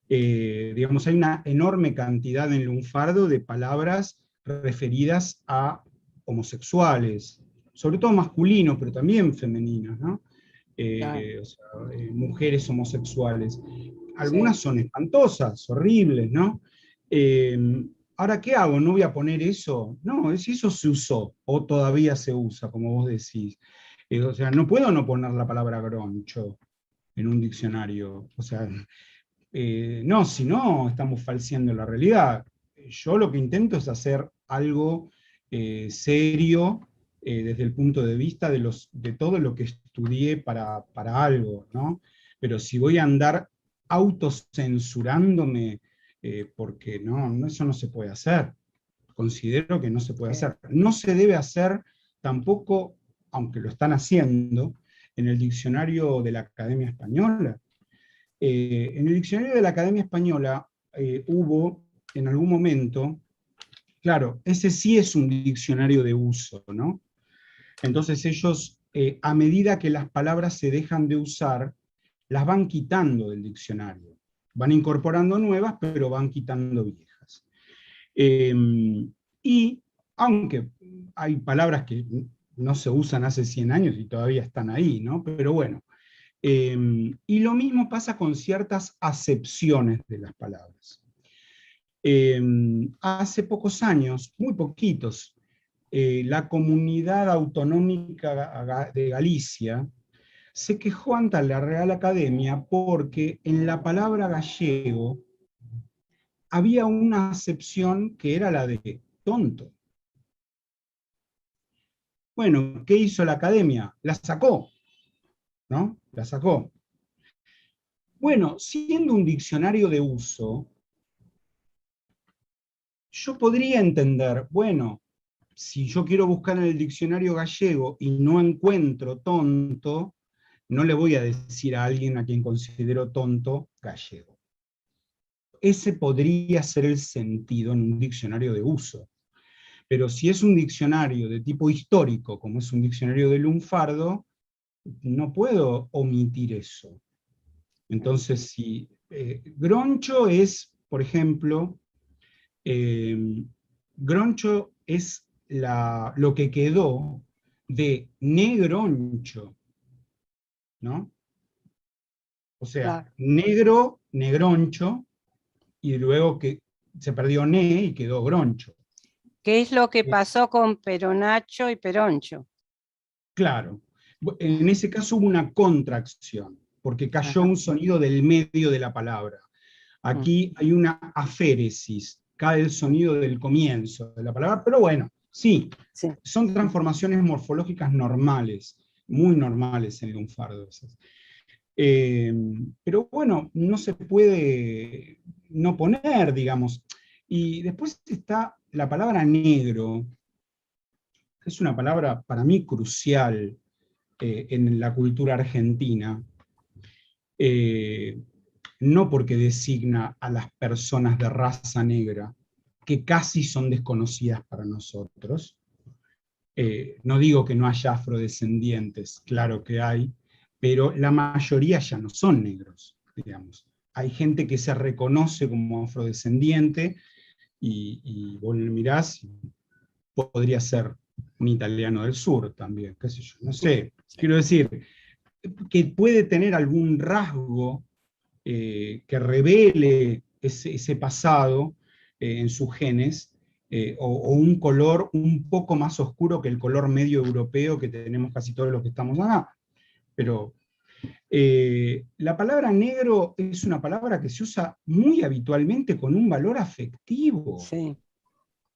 digamos, hay una enorme cantidad en lunfardo de palabras referidas a homosexuales, sobre todo masculinos, pero también femeninos, ¿no? Claro, O sea, mujeres homosexuales. sí. Algunas son espantosas, horribles, ¿no? Ahora, ¿qué hago? ¿No voy a poner eso? No, si eso se usó, o todavía se usa, como vos decís. O sea, no puedo no poner la palabra groncho en un diccionario. O sea, no, si no, estamos falseando la realidad. Yo lo que intento es hacer algo serio desde el punto de vista de todo lo que estudié para algo, ¿no? Pero si voy a andar autocensurándome, porque no, eso no se puede hacer. Considero que no se puede hacer. No se debe hacer tampoco, aunque lo están haciendo, en el diccionario de la Academia Española. En el diccionario de la Academia Española hubo en algún momento, claro, ese sí es un diccionario de uso, ¿no? Entonces ellos, a medida que las palabras se dejan de usar, las van quitando del diccionario. Van incorporando nuevas, pero van quitando viejas. Y aunque hay palabras que no se usan hace 100 años y todavía están ahí, ¿no? Pero bueno, y lo mismo pasa con ciertas acepciones de las palabras. Hace pocos años, muy poquitos, la comunidad autonómica de Galicia se quejó ante la Real Academia porque en la palabra gallego había una acepción que era la de tonto. Bueno, ¿qué hizo la Academia? La sacó, ¿no? La sacó. Bueno, siendo un diccionario de uso, yo podría entender, bueno, si yo quiero buscar en el diccionario gallego y no encuentro tonto, no le voy a decir a alguien a quien considero tonto gallego. Ese podría ser el sentido en un diccionario de uso. Pero si es un diccionario de tipo histórico, como es un diccionario de lunfardo, no puedo omitir eso. Entonces, si groncho es, por ejemplo, groncho es lo que quedó de negroncho, ¿no? O sea, Claro. negro, negroncho, y luego que se perdió ne y quedó groncho. ¿Qué es lo que pasó con peronacho y peroncho? Claro, en ese caso hubo una contracción, porque cayó Ajá. un sonido del medio de la palabra. Aquí hay una aféresis, cae el sonido del comienzo de la palabra, pero bueno, sí, Sí. son transformaciones morfológicas normales, muy normales en el lunfardo. Pero bueno, no se puede no poner, digamos. Y después está la palabra negro, que es una palabra para mí crucial en la cultura argentina, no porque designa a las personas de raza negra, que casi son desconocidas para nosotros. No digo que no haya afrodescendientes, claro que hay, pero la mayoría ya no son negros, digamos. Hay gente que se reconoce como afrodescendiente y vos le mirás, podría ser un italiano del sur también, qué sé yo, no sé. Quiero decir, que puede tener algún rasgo que revele ese pasado en sus genes, o un color un poco más oscuro que el color medio europeo que tenemos casi todos los que estamos acá. Pero la palabra negro es una palabra que se usa muy habitualmente con un valor afectivo Sí.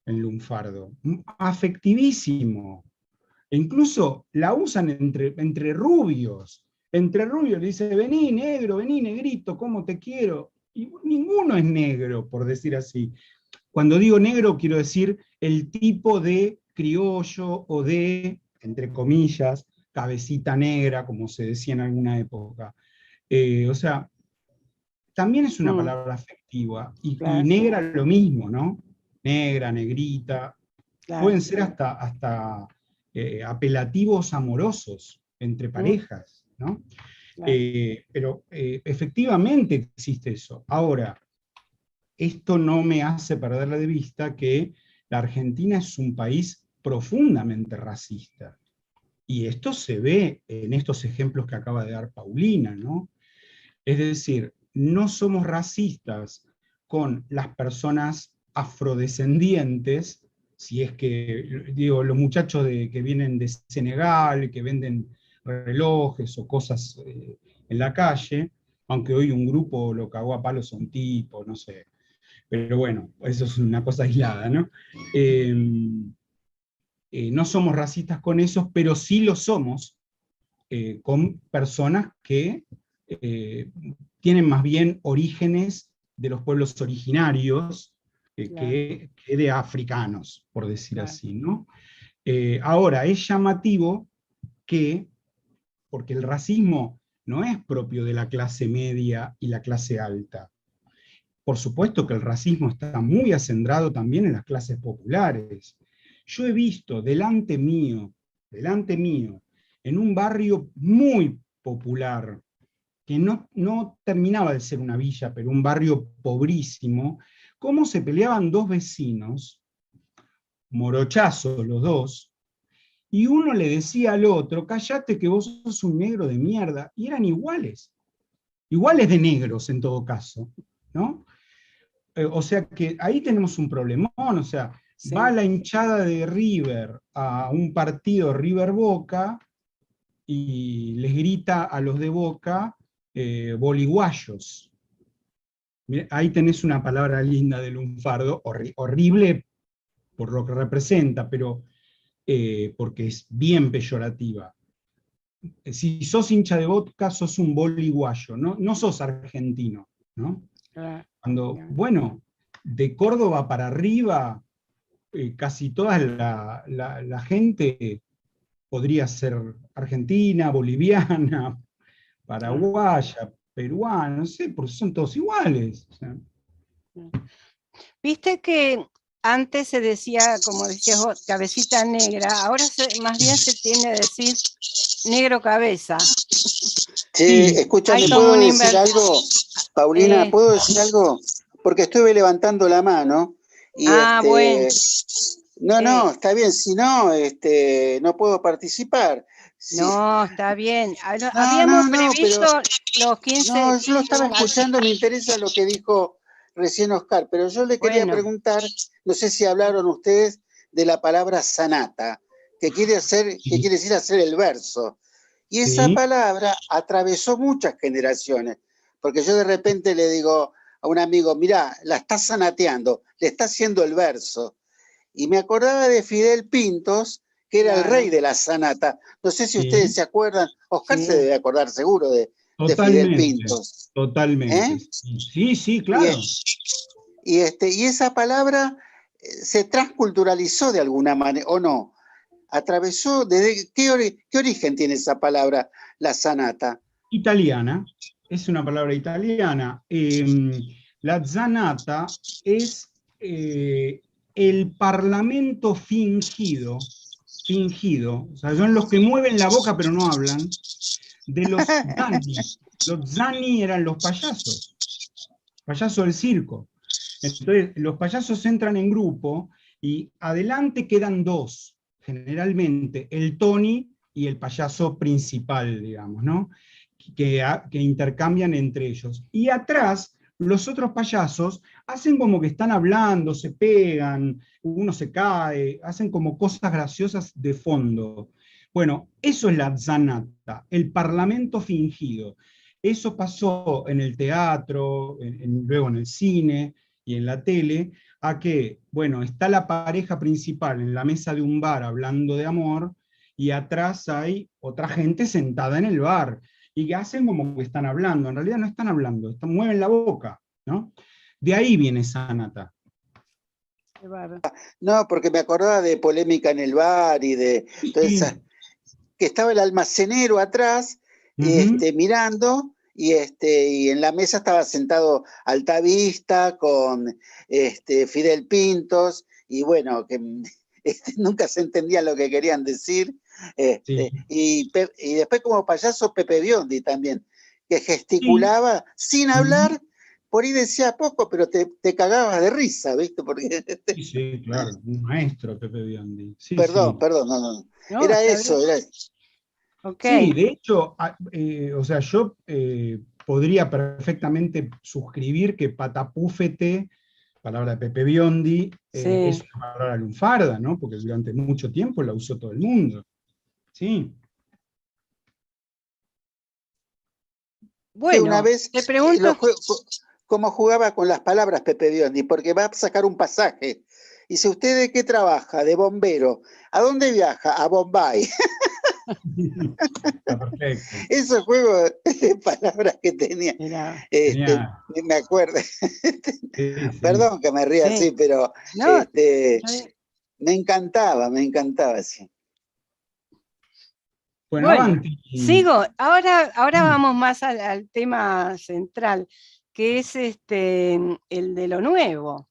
en lunfardo, afectivísimo. E incluso la usan entre rubios. Entre rubios le dice, vení negro, vení negrito, ¿cómo te quiero? Y ninguno es negro, por decir así. Cuando digo negro quiero decir el tipo de criollo o de, entre comillas, cabecita negra, como se decía en alguna época. O sea, también es una palabra afectiva, y Claro, negra lo mismo, ¿no? Negra, negrita, claro. pueden ser hasta apelativos amorosos entre parejas, ¿no? Claro. Pero efectivamente existe eso. Ahora, esto no me hace perder de vista que la Argentina es un país profundamente racista. Y esto se ve en estos ejemplos que acaba de dar Paulina, ¿no? Es decir, no somos racistas con las personas afrodescendientes, si es que, digo, los muchachos que vienen de Senegal, que venden relojes o cosas en la calle, aunque hoy un grupo lo cagó a palos a un tipo, no sé. Pero bueno, eso es una cosa aislada, ¿no? No somos racistas con esos, pero sí lo somos con personas que tienen más bien orígenes de los pueblos originarios que de africanos, por decir así, ¿no? Ahora, es llamativo que, porque el racismo no es propio de la clase media y la clase alta. Por supuesto que el racismo está muy acendrado también en las clases populares. Yo he visto delante mío, en un barrio muy popular, que no terminaba de ser una villa, pero un barrio pobrísimo, cómo se peleaban dos vecinos, morochazos los dos, y uno le decía al otro, cállate que vos sos un negro de mierda, y eran iguales de negros en todo caso, ¿no? O sea que ahí tenemos un problemón, o sea, Sí. va la hinchada de River a un partido River-Boca y les grita a los de Boca boliguayos. Ahí tenés una palabra linda de lunfardo, horrible por lo que representa, pero porque es bien peyorativa. Si sos hincha de Boca, sos un boliguayo, no sos argentino, ¿no? Cuando, bueno, de Córdoba para arriba, casi toda la gente podría ser argentina, boliviana, paraguaya, peruana, no sé, porque son todos iguales. O sea. Viste que antes se decía, como decías vos, cabecita negra, ahora más bien se tiende a decir negro cabeza. Sí, escúchame, ¿puedo decir algo? Paulina, ¿puedo decir algo? Porque estuve levantando la mano y bueno. No, está bien, si no, no puedo participar. Sí. No, está bien. Habíamos previsto pero, los 15. No, yo lo estaba escuchando, me interesa lo que dijo recién Oscar, pero yo le quería preguntar, no sé si hablaron ustedes de la palabra sanata, que quiere decir hacer el verso. Y esa palabra atravesó muchas generaciones, porque yo de repente le digo a un amigo, mirá, la está sanateando, le está haciendo el verso. Y me acordaba de Fidel Pintos, que era el rey de la sanata. No sé si ustedes se acuerdan, Oscar se debe acordar seguro de Fidel Pintos. Totalmente. Sí, claro. Y esa palabra se transculturalizó de alguna manera, ¿o no? Atravesó, ¿desde qué origen tiene esa palabra, la sanata? Italiana, es una palabra italiana. La zanata es el parlamento fingido, o sea, son los que mueven la boca pero no hablan, de los zani. Los zani eran los payasos del circo. Entonces, los payasos entran en grupo y adelante quedan dos, generalmente, el Tony y el payaso principal, digamos, ¿no? Que intercambian entre ellos. Y atrás, los otros payasos hacen como que están hablando, se pegan, uno se cae, hacen como cosas graciosas de fondo. Bueno, eso es la zanata, el parlamento fingido. Eso pasó en el teatro, luego en el cine y en la tele, a que, bueno, está la pareja principal en la mesa de un bar hablando de amor, y atrás hay otra gente sentada en el bar, y que hacen como que están hablando, en realidad no están hablando, mueven la boca, ¿no? De ahí viene sanata. Qué bárbaro. No, porque me acordaba de Polémica en el Bar y de toda esa, que estaba el almacenero atrás, mirando, y en la mesa estaba sentado Altavista con Fidel Pintos, y bueno, que nunca se entendía lo que querían decir, Sí. y después como payaso Pepe Biondi también, que gesticulaba sin hablar. Por ahí decía poco, pero te cagabas de risa, ¿viste? Porque, Sí, sí, claro, un maestro Pepe Biondi. Sí, perdón, sí. no. No, Era está eso, bien. era eso. Ok. Sí, de hecho, o sea, yo podría perfectamente suscribir que patapúfete, palabra de Pepe Biondi, es Sí. una palabra lunfarda, ¿no? Porque durante mucho tiempo la usó todo el mundo. Sí. Que una Bueno, vez, te pregunto, cómo jugaba con las palabras Pepe Biondi, porque va a sacar un pasaje. Dice, ¿usted de qué trabaja? De bombero. ¿A dónde viaja? A Bombay. Está perfecto. Esos juegos de palabras que tenía, mira, Genial. me acuerdo. Sí, sí. Perdón que me ría sí, así, pero no, me encantaba, sí. Bueno, bueno, avanti. sigo. Ahora vamos más al tema central, que es el de lo nuevo.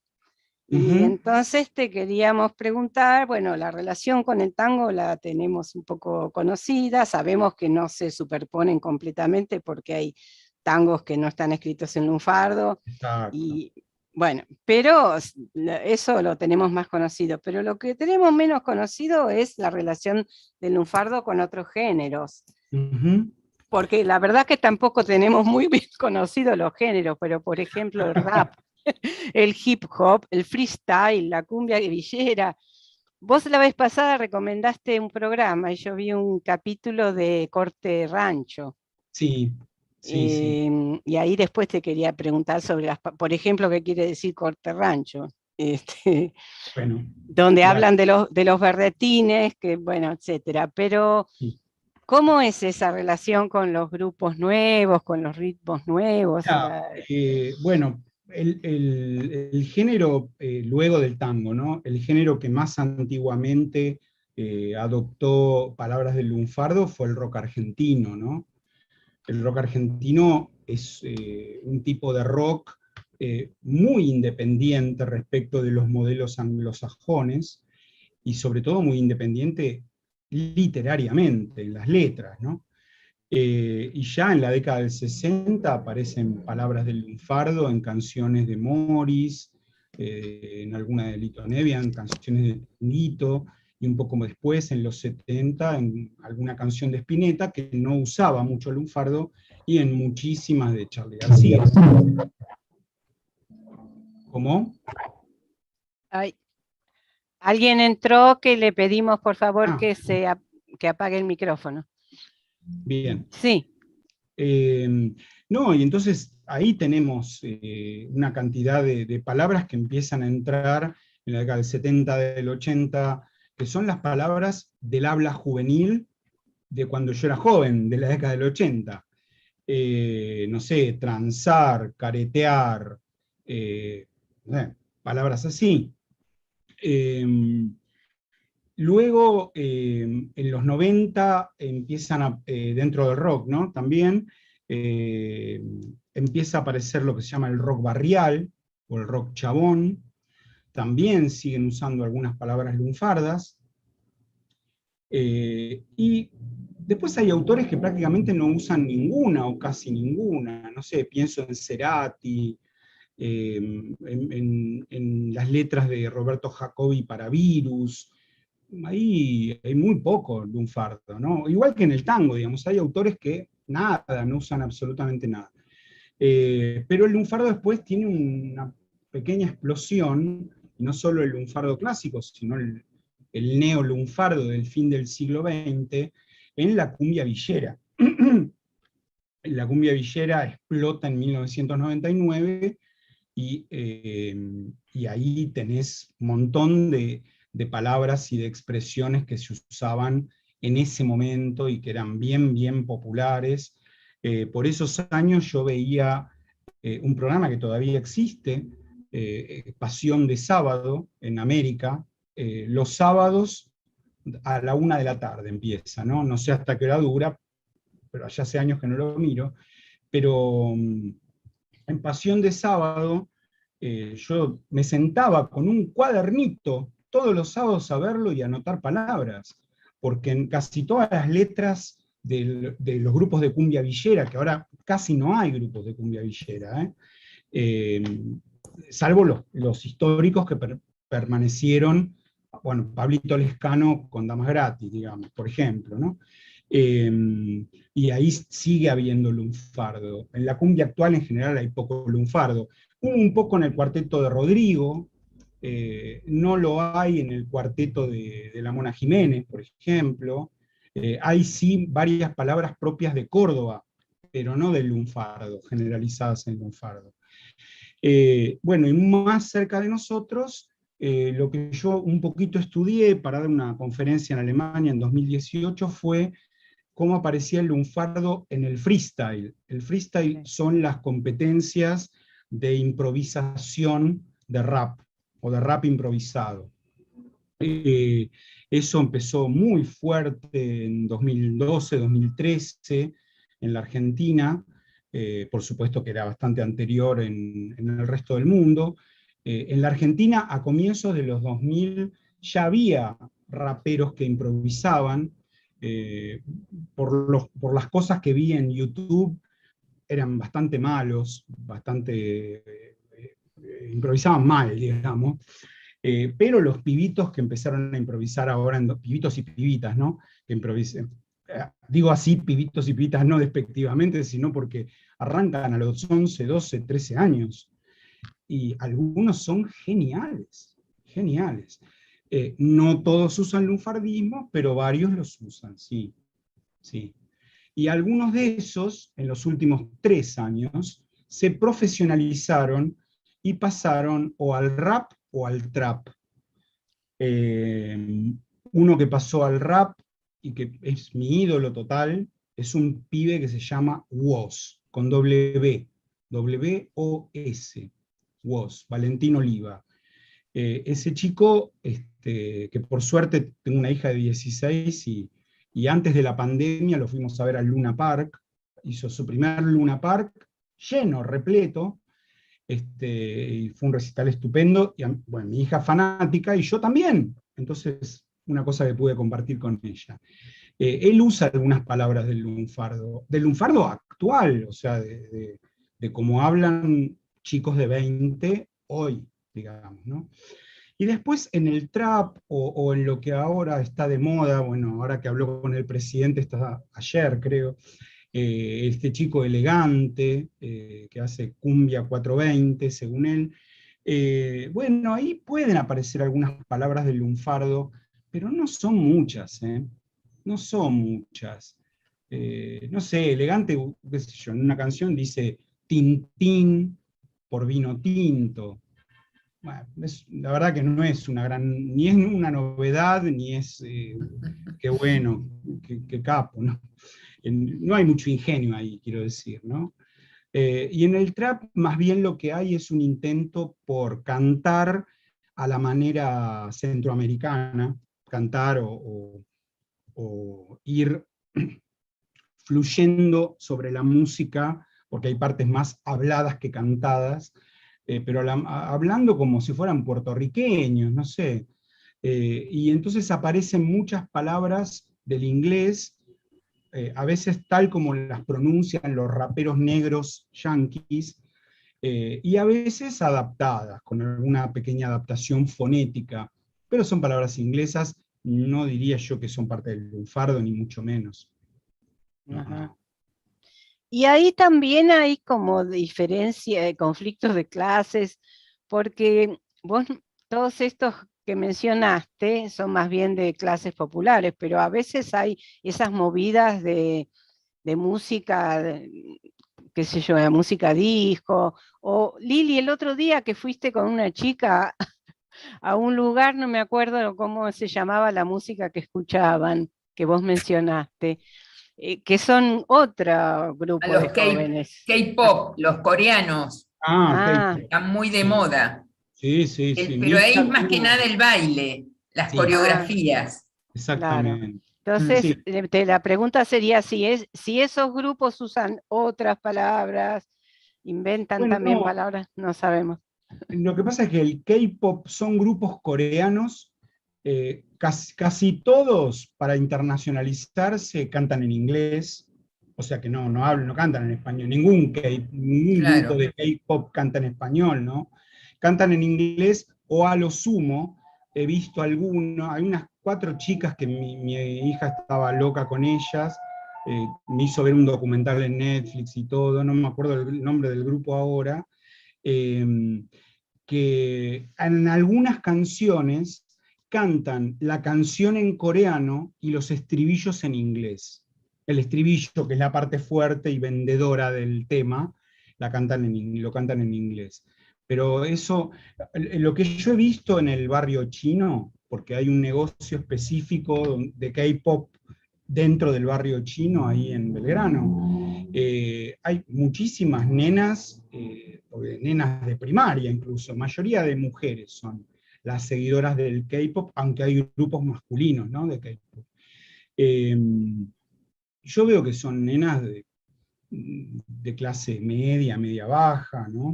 Y Ujú. entonces te queríamos preguntar, bueno, la relación con el tango la tenemos un poco conocida, sabemos que no se superponen completamente porque hay tangos que no están escritos en lunfardo, Exacto. y bueno, pero eso lo tenemos más conocido, pero lo que tenemos menos conocido es la relación del lunfardo con otros géneros, Ujú. porque la verdad que tampoco tenemos muy bien conocidos los géneros, pero por ejemplo el rap, el hip hop, el freestyle, la cumbia villera. Vos la vez pasada recomendaste un programa y yo vi un capítulo de Corte Rancho. Sí, sí, sí. Y ahí después te quería preguntar sobre, por ejemplo, qué quiere decir Corte Rancho. Bueno, Donde dale. hablan de los berretines, que bueno, etcétera. Pero, Sí. ¿cómo es esa relación con los grupos nuevos, con los ritmos nuevos? Ya, bueno, el género, luego del tango, ¿no? El género que más antiguamente adoptó palabras del lunfardo fue el rock argentino, ¿no? El rock argentino es un tipo de rock muy independiente respecto de los modelos anglosajones y sobre todo muy independiente literariamente, en las letras, ¿no? Y ya en la década del 60 aparecen palabras del lunfardo en canciones de Morris, en alguna de Lito Nevia, en canciones de Nito, y un poco después, en los 70, en alguna canción de Spinetta, que no usaba mucho lunfardo, y en muchísimas de Charly García. ¿Cómo? Ay, alguien entró que le pedimos por favor Ah, que apague el micrófono. bien. Sí. No, y entonces ahí tenemos una cantidad de palabras que empiezan a entrar en la década del 70, del 80, que son las palabras del habla juvenil de cuando yo era joven, de la década del 80. No sé, transar, caretear, no sé, palabras así. Luego, en los 90, empiezan dentro del rock, ¿no? También eh, empieza a aparecer lo que se llama el rock barrial, o el rock chabón. También siguen usando algunas palabras lunfardas. Y después hay autores que prácticamente no usan ninguna, o casi ninguna. No sé, pienso en Cerati, en las letras de Roberto Jacobi para Virus. Ahí hay muy poco lunfardo, ¿no? Igual que en el tango, digamos, hay autores que nada, no usan absolutamente nada. Pero el lunfardo después tiene una pequeña explosión, y no solo el lunfardo clásico, sino el neolunfardo del fin del siglo XX, en la cumbia villera. La cumbia villera explota en 1999 y ahí tenés un montón de palabras y de expresiones que se usaban en ese momento y que eran bien, bien populares. Por esos años yo veía un programa que todavía existe, Pasión de Sábado en América. Los sábados a la 1 de la tarde empieza, ¿no? No sé hasta qué hora dura, pero ya hace años que no lo miro. Pero en Pasión de Sábado yo me sentaba con un cuadernito todos los sábados a verlo y a anotar palabras, porque en casi todas las letras de los grupos de cumbia villera, que ahora casi no hay grupos de cumbia villera, salvo los históricos que permanecieron, bueno, Pablito Lescano con Damas Gratis, digamos, por ejemplo, ¿no? Y ahí sigue habiendo lunfardo. En la cumbia actual en general hay poco lunfardo. Hubo un poco en el cuarteto de Rodrigo, no lo hay en el cuarteto de la Mona Jiménez, por ejemplo. Hay sí varias palabras propias de Córdoba, pero no del lunfardo, generalizadas en lunfardo. Bueno, y más cerca de nosotros, lo que yo un poquito estudié para dar una conferencia en Alemania en 2018 fue cómo aparecía el lunfardo en el freestyle. El freestyle son las competencias de improvisación de rap, o de rap improvisado. Eso empezó muy fuerte en 2012, 2013, en la Argentina, por supuesto que era bastante anterior en el resto del mundo. En la Argentina, a comienzos de los 2000, ya había raperos que improvisaban. Por las cosas que vi en YouTube, eran bastante malos, improvisaban mal, digamos. Pero los pibitos que empezaron a improvisar ahora, pibitos y pibitas, ¿no? Que improvisen. Digo así, pibitos y pibitas, no despectivamente, sino porque arrancan a los 11, 12, 13 años. Y algunos son geniales, geniales. No todos usan lunfardismo, pero varios los usan, sí, sí. Y algunos de esos, en los últimos 3 años, se profesionalizaron y pasaron o al rap o al trap. Uno que pasó al rap, y que es mi ídolo total, es un pibe que se llama Wos, con W, W-O-S, Wos, Valentín Oliva. Ese chico, que por suerte tengo una hija de 16 y antes de la pandemia lo fuimos a ver al Luna Park, hizo su primer Luna Park lleno, repleto, y fue un recital estupendo, y bueno, mi hija fanática y yo también, entonces una cosa que pude compartir con ella. Él usa algunas palabras del lunfardo actual, o sea, de cómo hablan chicos de 20 hoy, digamos, ¿no? Y después en el trap, o en lo que ahora está de moda, bueno, ahora que habló con el presidente, está ayer creo, este chico Elegante, que hace cumbia 420, según él. Bueno, ahí pueden aparecer algunas palabras del lunfardo, pero no son muchas, no son muchas. No sé, Elegante, qué sé yo, en una canción dice tintín por vino tinto. Bueno, la verdad que no es una gran, ni es una novedad, ni es qué bueno, qué capo, ¿no? No hay mucho ingenio ahí, quiero decir, ¿no? Y en el trap, más bien lo que hay es un intento por cantar a la manera centroamericana, cantar o ir fluyendo sobre la música, porque hay partes más habladas que cantadas, pero hablando como si fueran puertorriqueños, no sé. Y entonces aparecen muchas palabras del inglés, a veces tal como las pronuncian los raperos negros yanquis, y a veces adaptadas, con alguna pequeña adaptación fonética, pero son palabras inglesas, no diría yo que son parte del lunfardo, ni mucho menos. Ajá. Y ahí también hay como diferencia, conflictos de clases, porque vos, todos estos que mencionaste son más bien de clases populares, pero a veces hay esas movidas de música, qué sé yo, de música disco, o Lili, el otro día que fuiste con una chica a un lugar, no me acuerdo cómo se llamaba la música que escuchaban, que vos mencionaste, que son otro grupo de jóvenes. K-pop, los coreanos. Ah, Ah, Está muy de sí, moda. sí, sí, sí. Pero ahí Mirta es más que tuvo- nada el baile, las sí, ah, coreografías. claro. exactamente. Entonces, Sí. la pregunta sería si esos grupos usan otras palabras, inventan Bueno, también no, palabras, no sabemos. lo que pasa es que el K-pop son grupos coreanos, casi todos para internacionalizarse cantan en inglés, o sea que no hablan, no cantan en español, ningún grupo Claro. de K-pop canta en español, ¿no? Cantan en inglés o a lo sumo, he visto algunos, hay unas 4 chicas que mi hija estaba loca con ellas, me hizo ver un documental en Netflix y todo, no me acuerdo el nombre del grupo ahora, eh, que en algunas canciones cantan la canción en coreano y los estribillos en inglés. El estribillo, que es la parte fuerte y vendedora del tema, lo cantan en inglés. Pero eso, lo que yo he visto en el barrio chino, porque hay un negocio específico de K-pop dentro del barrio chino, ahí en Belgrano, hay muchísimas nenas, nenas de primaria incluso, mayoría de mujeres son las seguidoras del K-pop, aunque hay grupos masculinos, ¿no? De K-pop. Eh, yo veo que son nenas de clase media, media baja, ¿no?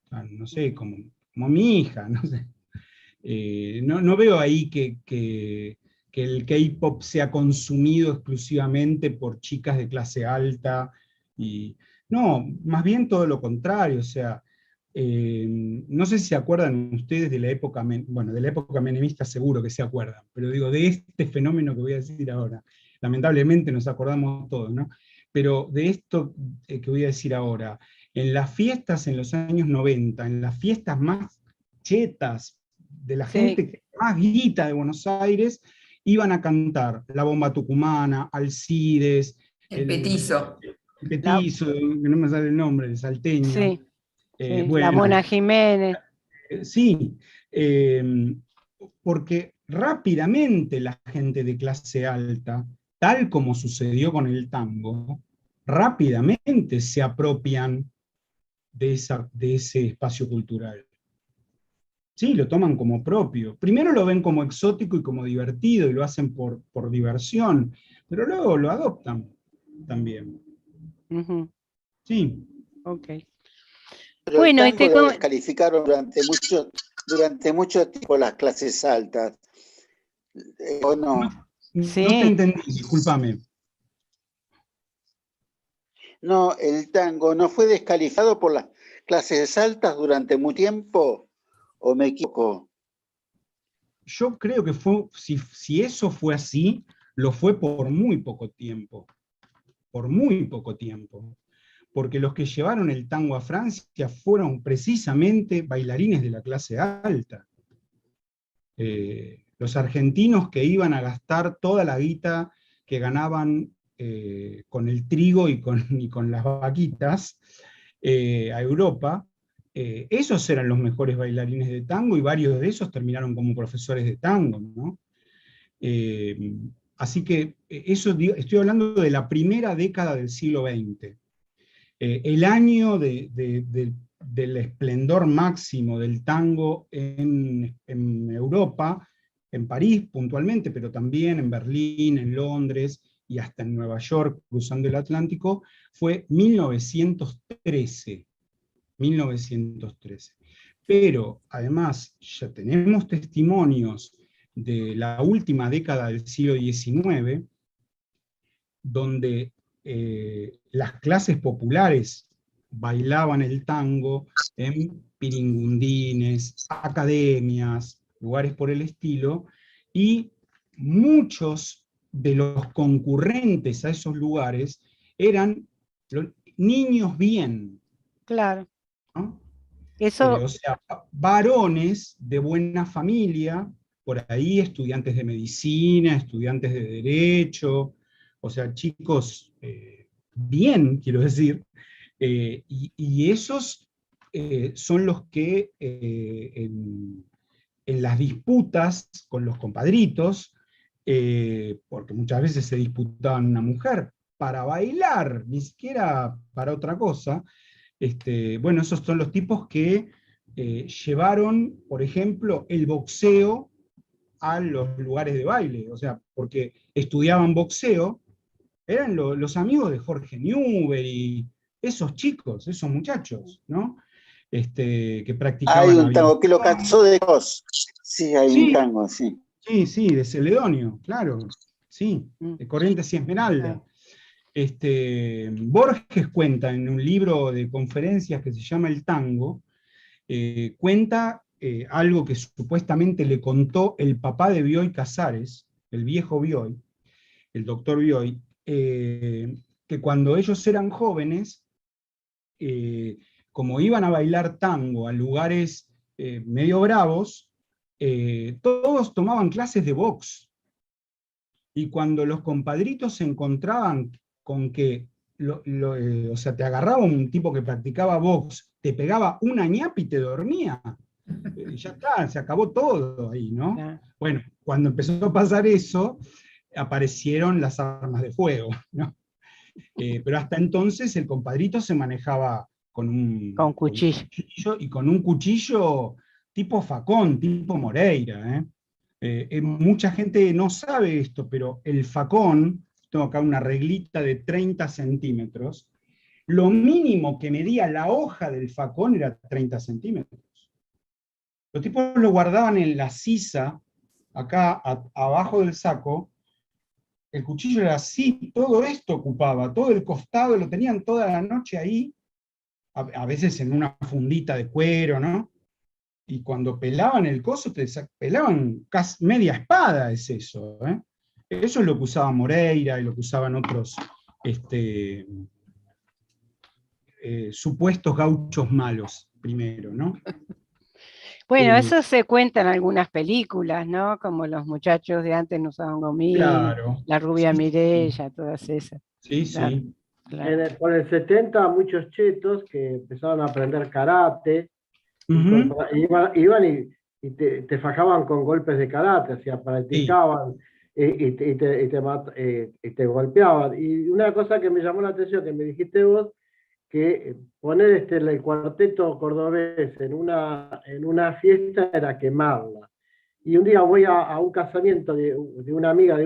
O sea, no sé, como mi hija, no sé. No veo ahí que el K-pop sea consumido exclusivamente por chicas de clase alta. Y, no, más bien todo lo contrario. O sea, no sé si se acuerdan ustedes de la época, bueno, de la época menemista seguro que se acuerdan, pero digo, de este fenómeno que voy a decir ahora. Lamentablemente nos acordamos todos, ¿no? Pero de esto que voy a decir ahora, en las fiestas en los años 90, en las fiestas más chetas, de la Sí, gente más guita de Buenos Aires, iban a cantar La Bomba Tucumana, Alcides, El petizo. el la, Petizo, que no me sale el nombre, el salteño. sí, sí, la Bueno, Mona Jiménez, sí, eh, porque rápidamente la gente de clase alta, tal como sucedió con el tango, rápidamente se apropian de ese espacio cultural. Sí, lo toman como propio. Primero lo ven como exótico y como divertido y lo hacen por diversión, pero luego lo adoptan también. ujú, Sí. ok. Pero el Bueno, tango lo descalificaron durante mucho tiempo las clases altas. ¿O no? No te sí, entendí, discúlpame. No, el tango no fue descalificado por las clases altas durante mucho tiempo, ¿o me equivoco? Yo creo que si eso fue así, lo fue por muy poco tiempo, por muy poco tiempo. Porque los que llevaron el tango a Francia fueron precisamente bailarines de la clase alta. Los argentinos que iban a gastar toda la guita que ganaban con el trigo y con las vaquitas a Europa, esos eran los mejores bailarines de tango y varios de esos terminaron como profesores de tango, ¿no? Eh, así que estoy hablando de la primera década del siglo XX. El año del esplendor máximo del tango en Europa, en París puntualmente, pero también en Berlín, en Londres y hasta en Nueva York, cruzando el Atlántico, fue 1913. 1913. Pero además ya tenemos testimonios de la última década del siglo XIX, donde las clases populares bailaban el tango en piringundines, academias, lugares por el estilo, y muchos de los concurrentes a esos lugares eran niños bien, claro. ¿no? Eso, O sea, varones de buena familia, por ahí estudiantes de medicina, estudiantes de derecho, o sea, chicos bien, quiero decir, y esos son los que en las disputas con los compadritos, porque muchas veces se disputaban una mujer, para bailar, ni siquiera para otra cosa, Bueno, esos son los tipos que llevaron, por ejemplo, el boxeo a los lugares de baile, o sea, porque estudiaban boxeo, eran los amigos de Jorge Newbery, esos chicos, esos muchachos, ¿no? Que practicaban Hay la un tango que lo aviación. cansó de Cos. Sí, hay un Sí, tango, sí. sí, de Celedonio, claro, sí, de Corrientes y Esmeralda. Borges cuenta en un libro de conferencias que se llama El Tango, cuenta algo que supuestamente le contó el papá de Bioy Casares, el viejo Bioy, el doctor Bioy, que cuando ellos eran jóvenes, como iban a bailar tango a lugares medio bravos, todos tomaban clases de box. Y cuando los compadritos se encontraban con que, o sea, te agarraba un tipo que practicaba box, te pegaba una ñapa y te dormía, ya está, se acabó todo ahí, ¿no? Claro. Bueno, cuando empezó a pasar eso, aparecieron las armas de fuego, ¿no? Pero hasta entonces el compadrito se manejaba con un cuchillo. cuchillo, y con un cuchillo tipo facón, tipo Moreira. Mucha gente no sabe esto, pero el facón, tengo acá una reglita de 30 centímetros, lo mínimo que medía la hoja del facón era 30 centímetros. Los tipos lo guardaban en la sisa, acá abajo del saco. El cuchillo era así, todo esto ocupaba, todo el costado, lo tenían toda la noche ahí, a veces en una fundita de cuero, ¿no? Y cuando pelaban el coso, pelaban casi media espada, es eso, ¿eh? Eso es lo que usaba Moreira y lo que usaban otros supuestos gauchos malos, primero, ¿no? Bueno, eso se cuenta en algunas películas, ¿no? Como Los muchachos de antes no usaban gomina, Claro. La rubia Sí, Mireya, todas esas. sí, Claro, sí. claro. Por el 70 muchos chetos que empezaron a aprender karate, Ujú. iban y te fajaban con golpes de karate, o sea, Sí. practicaban y te golpeaban. Y una cosa que me llamó la atención, que me dijiste vos, que poner el cuarteto cordobés en una fiesta era quemarla. Y un día voy a un casamiento de una amiga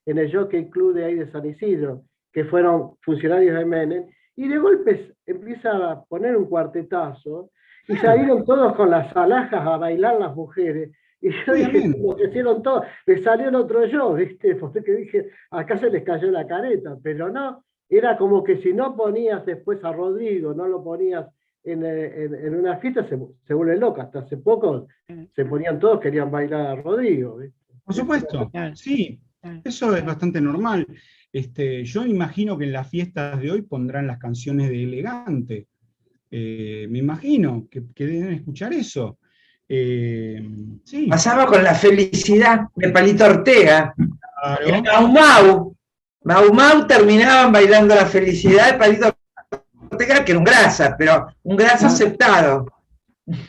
en el Jockey Club de ahí de San Isidro, que fueron funcionarios de Menem, y de golpes empieza a poner un cuartetazo, y salieron todos con las alhajas a bailar las mujeres. Y yo dije, Obviamente. lo que hicieron todos, le salió el otro yo, ¿viste? Porque dije, acá se les cayó la careta, pero no, era como que si no ponías después a Rodrigo, no lo ponías en una fiesta, se vuelve loca. Hasta hace poco se ponían todos, querían bailar a Rodrigo, ¿viste? Por supuesto, Claro, sí, claro. eso es bastante normal. Yo imagino que en las fiestas de hoy pondrán las canciones de Elegante. Me imagino que deben escuchar eso. Sí, Pasaba con La felicidad de Palito Ortega. En claro, Mau Mau terminaban bailando La felicidad de Palito Ortega, que era un grasa, pero un grasa aceptado.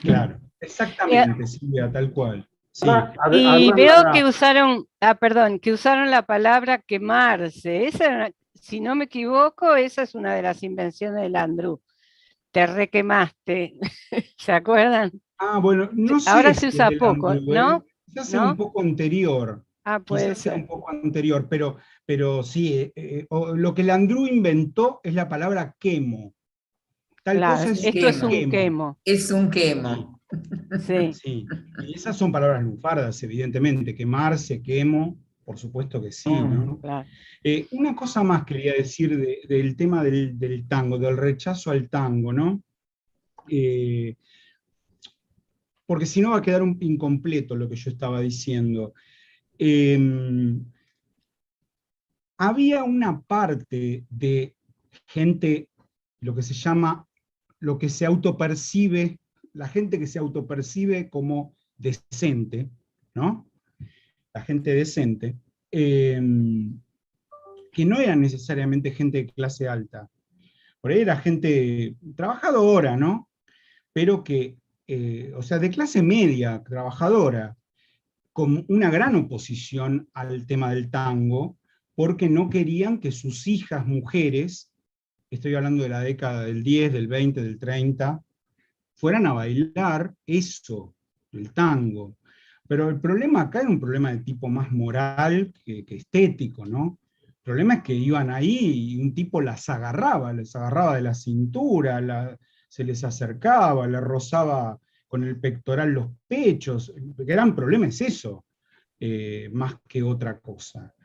claro, exactamente, Silvia, tal cual. Sí. Y Además, veo que usaron, perdón, que usaron la palabra quemarse. Si no me equivoco, esa es una de las invenciones del Landru. Te requemaste, ¿se acuerdan? Bueno, no Ahora sé se si es usa del poco, Andrew, ¿no? quizás sea un ¿No? poco anterior. Puede Quizás sea ser. un poco anterior, pero sí, lo que el Andrew inventó es la palabra quemo. Tal Claro, cosa es esto es un quemo. quemo. Es un quemo. Sí. Sí, y esas son palabras lunfardas, evidentemente. Quemarse, quemo, por supuesto que sí, ¿no? Claro. Una cosa más quería decir del tema del tango, del rechazo al tango, ¿no? Porque si no va a quedar incompleto lo que yo estaba diciendo. Había una parte de gente, lo que se llama, lo que se autopercibe, la gente que se autopercibe como decente, ¿no? La gente decente, que no era necesariamente gente de clase alta, por ahí era gente trabajadora, ¿no? Pero que, o sea, de clase media, trabajadora, con una gran oposición al tema del tango, porque no querían que sus hijas mujeres estoy hablando de la década del 10, del 20, del 30, fueran a bailar eso, el tango. Pero el problema acá era un problema de tipo más moral que estético, ¿no? El problema es que iban ahí y un tipo les agarraba de la cintura, se les acercaba, le rozaba con el pectoral los pechos. El gran problema es eso, más que otra cosa.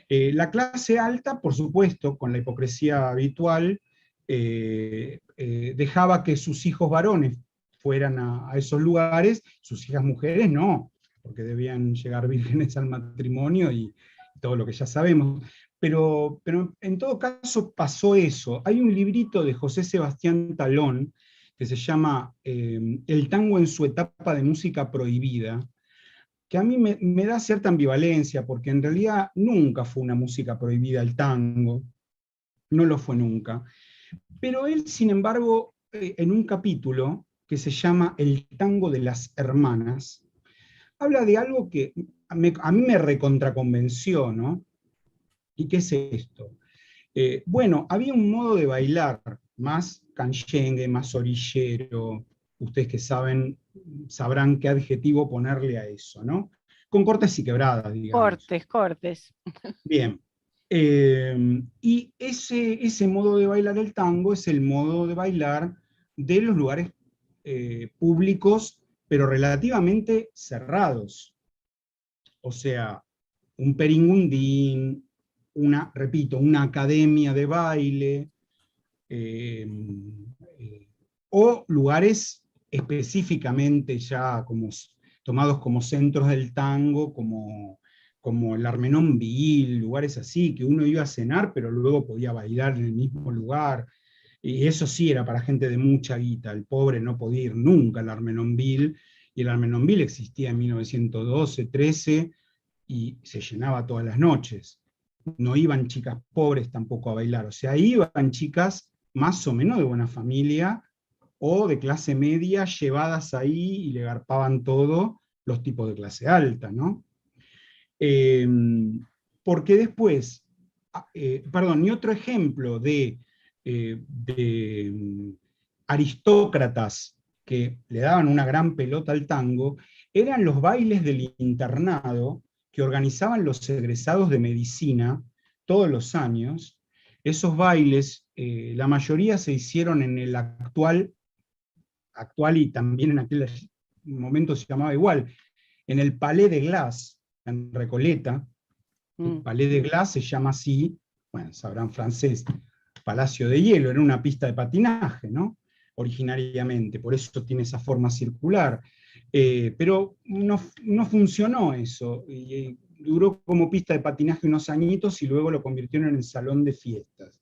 La clase alta, por supuesto, con la hipocresía habitual, dejaba que sus hijos varones fueran a esos lugares, sus hijas mujeres no, porque debían llegar vírgenes al matrimonio y todo lo que ya sabemos. Pero en todo caso pasó eso. Hay un librito de José Sebastián Talón que se llama El tango en su etapa de música prohibida, que a mí me da cierta ambivalencia, porque en realidad nunca fue una música prohibida el tango, no lo fue nunca. Pero él, sin embargo, en un capítulo que se llama El tango de las hermanas, habla de algo que a mí me recontraconvenció, ¿no? ¿Y qué es esto? Bueno, había un modo de bailar más canchengue, más orillero, ustedes que sabrán qué adjetivo ponerle a eso, ¿no? Con cortes y quebradas, digamos. Cortes. Bien. Y ese modo de bailar el tango es el modo de bailar de los lugares públicos, pero relativamente cerrados. O sea, un peringundín, repito, una academia de baile, o lugares específicamente ya tomados como centros del tango, como el Armenonville, lugares así, que uno iba a cenar, pero luego podía bailar en el mismo lugar, y eso sí era para gente de mucha guita, el pobre no podía ir nunca al Armenonville, y el Armenonville existía en 1912, 13, y se llenaba todas las noches. No iban chicas pobres tampoco a bailar, o sea, iban chicas más o menos de buena familia, o de clase media, llevadas ahí y le garpaban todo los tipos de clase alta, ¿no? Porque después, y otro ejemplo de aristócratas que le daban una gran pelota al tango, eran los bailes del internado que organizaban los egresados de medicina todos los años. Esos bailes, la mayoría se hicieron en el actual y también en aquel momento se llamaba igual, en el Palais de Glace, en Recoleta. El Palais de Glace se llama así, bueno, sabrán francés, Palacio de Hielo, era una pista de patinaje, ¿no? Originariamente, por eso tiene esa forma circular. Pero no funcionó eso, y duró como pista de patinaje unos añitos y luego lo convirtieron en el salón de fiestas.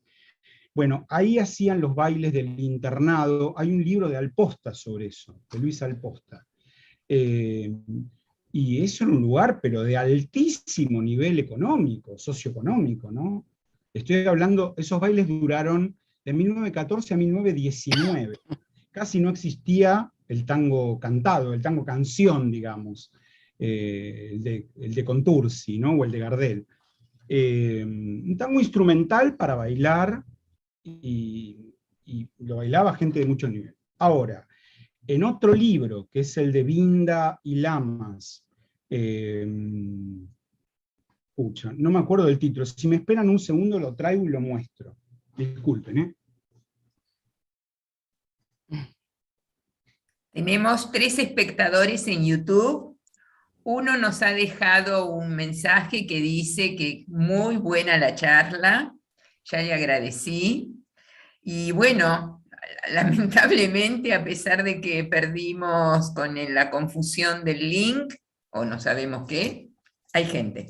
Bueno, ahí hacían los bailes del internado, hay un libro de Alposta sobre eso, de Luis Alposta. Y eso era un lugar, pero de altísimo nivel económico, socioeconómico, ¿no? Estoy hablando, esos bailes duraron de 1914 a 1919. Casi no existía el tango cantado, el tango canción, digamos, el de Contursi, ¿no? O el de Gardel. Un tango instrumental para bailar, y lo bailaba gente de mucho nivel. Ahora, en otro libro, que es el de Vinda y Lamas, no me acuerdo del título, si me esperan un segundo lo traigo y lo muestro. Disculpen, ¿eh? Tenemos 3 espectadores en YouTube. Uno nos ha dejado un mensaje que dice que muy buena la charla, ya le agradecí. Y bueno, lamentablemente, a pesar de que perdimos con la confusión del link, o no sabemos qué, hay gente.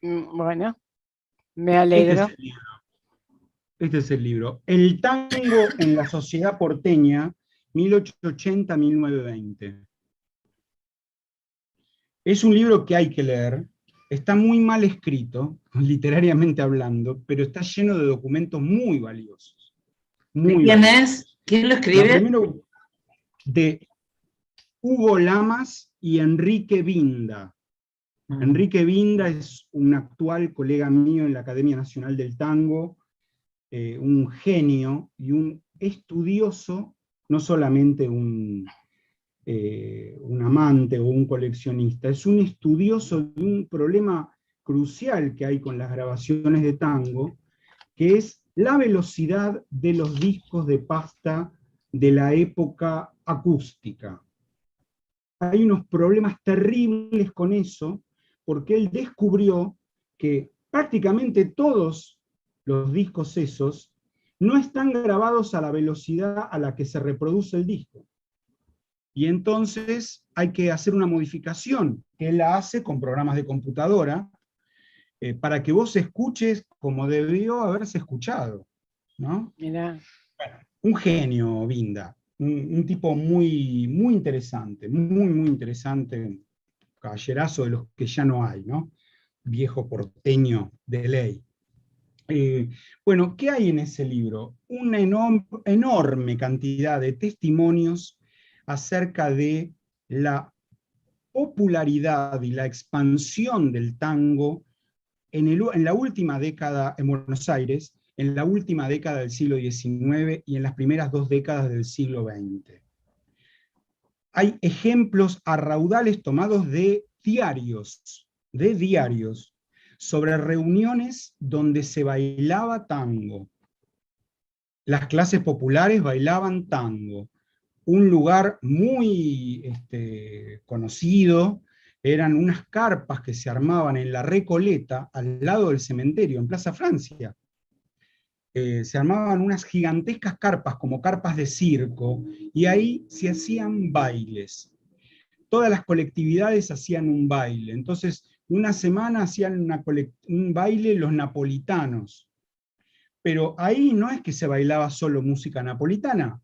Bueno, me alegro. Este es el libro. El tango en la sociedad porteña, 1880-1920. Es un libro que hay que leer. Está muy mal escrito, literariamente hablando, pero está lleno de documentos muy valiosos. Muy ¿Quién valiosos. Es? ¿Quién lo escribe? Primero, de Hugo Lamas y Enrique Vinda. Enrique Vinda es un actual colega mío en la Academia Nacional del Tango, un genio y un estudioso, no solamente un amante o un coleccionista, es un estudioso de un problema crucial que hay con las grabaciones de tango, que es la velocidad de los discos de pasta de la época acústica. Hay unos problemas terribles con eso, porque él descubrió que prácticamente todos los discos esos no están grabados a la velocidad a la que se reproduce el disco. Y entonces hay que hacer una modificación, que él la hace con programas de computadora, para que vos escuches como debió haberse escuchado, ¿no? Mirá. Bueno, un genio, Binda, un tipo muy, muy interesante, muy, muy interesante, caballerazo de los que ya no hay, ¿no? Viejo porteño de ley. Bueno, ¿qué hay en ese libro? Una enorme cantidad de testimonios acerca de la popularidad y la expansión del tango en la última década en Buenos Aires, en la última década del siglo XIX y en las primeras 2 décadas del siglo XX. Hay ejemplos a raudales tomados de diarios, sobre reuniones donde se bailaba tango. Las clases populares bailaban tango. Un lugar muy conocido eran unas carpas que se armaban en la Recoleta, al lado del cementerio, en Plaza Francia. Se armaban unas gigantescas carpas, como carpas de circo, y ahí se hacían bailes. Todas las colectividades hacían un baile. Entonces, una semana hacían un baile los napolitanos. Pero ahí no es que se bailaba solo música napolitana,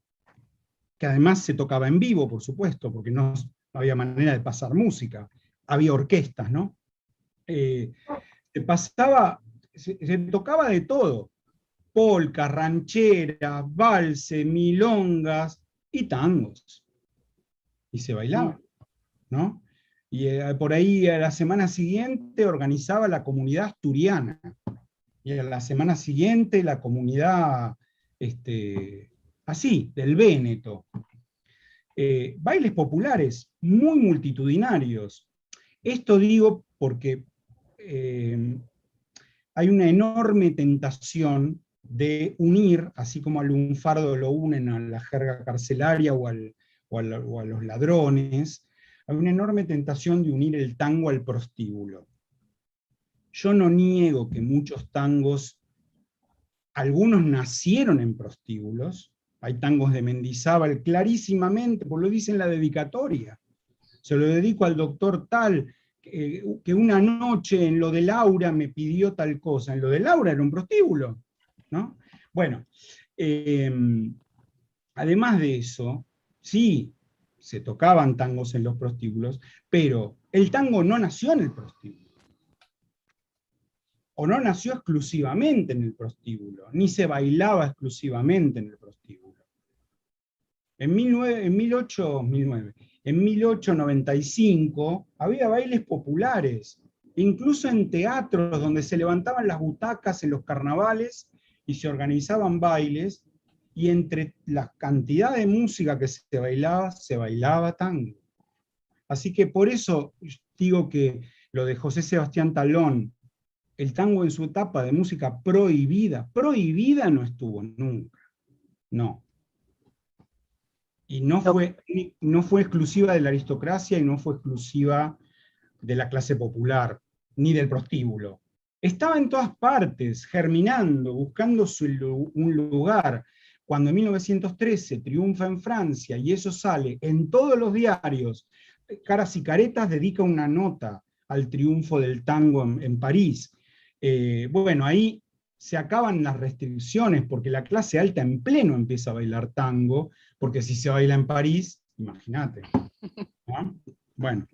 que además se tocaba en vivo, por supuesto, porque no había manera de pasar música. Había orquestas, ¿no? Se tocaba de todo. Polcas, rancheras, valses, milongas y tangos. Y se bailaba, ¿no? Y por ahí a la semana siguiente organizaba la comunidad asturiana. Y a la semana siguiente la comunidad, así, del Véneto. Bailes populares muy multitudinarios. Esto digo porque hay una enorme tentación de unir, así como al lunfardo lo unen a la jerga carcelaria o a los ladrones, hay una enorme tentación de unir el tango al prostíbulo. Yo no niego que muchos tangos, algunos nacieron en prostíbulos. Hay tangos de Mendizábal clarísimamente, pues lo dice en la dedicatoria. Se lo dedico al doctor tal, que una noche en lo de Laura me pidió tal cosa. En lo de Laura era un prostíbulo, ¿no? Bueno, además de eso, sí, se tocaban tangos en los prostíbulos, pero el tango no nació en el prostíbulo. O no nació exclusivamente en el prostíbulo, ni se bailaba exclusivamente en el prostíbulo. En 1895 había bailes populares, incluso en teatros donde se levantaban las butacas en los carnavales y se organizaban bailes, y entre la cantidad de música que se bailaba tango. Así que por eso digo que lo de José Sebastián Talón, el tango en su etapa de música prohibida no estuvo nunca, no. Y no fue exclusiva de la aristocracia y no fue exclusiva de la clase popular, ni del prostíbulo. Estaba en todas partes, germinando, buscando un lugar. Cuando en 1913 triunfa en Francia y eso sale en todos los diarios, Caras y Caretas dedica una nota al triunfo del tango en París. Bueno, ahí se acaban las restricciones porque la clase alta en pleno empieza a bailar tango, porque si se baila en París, imagínate, ¿no? Bueno.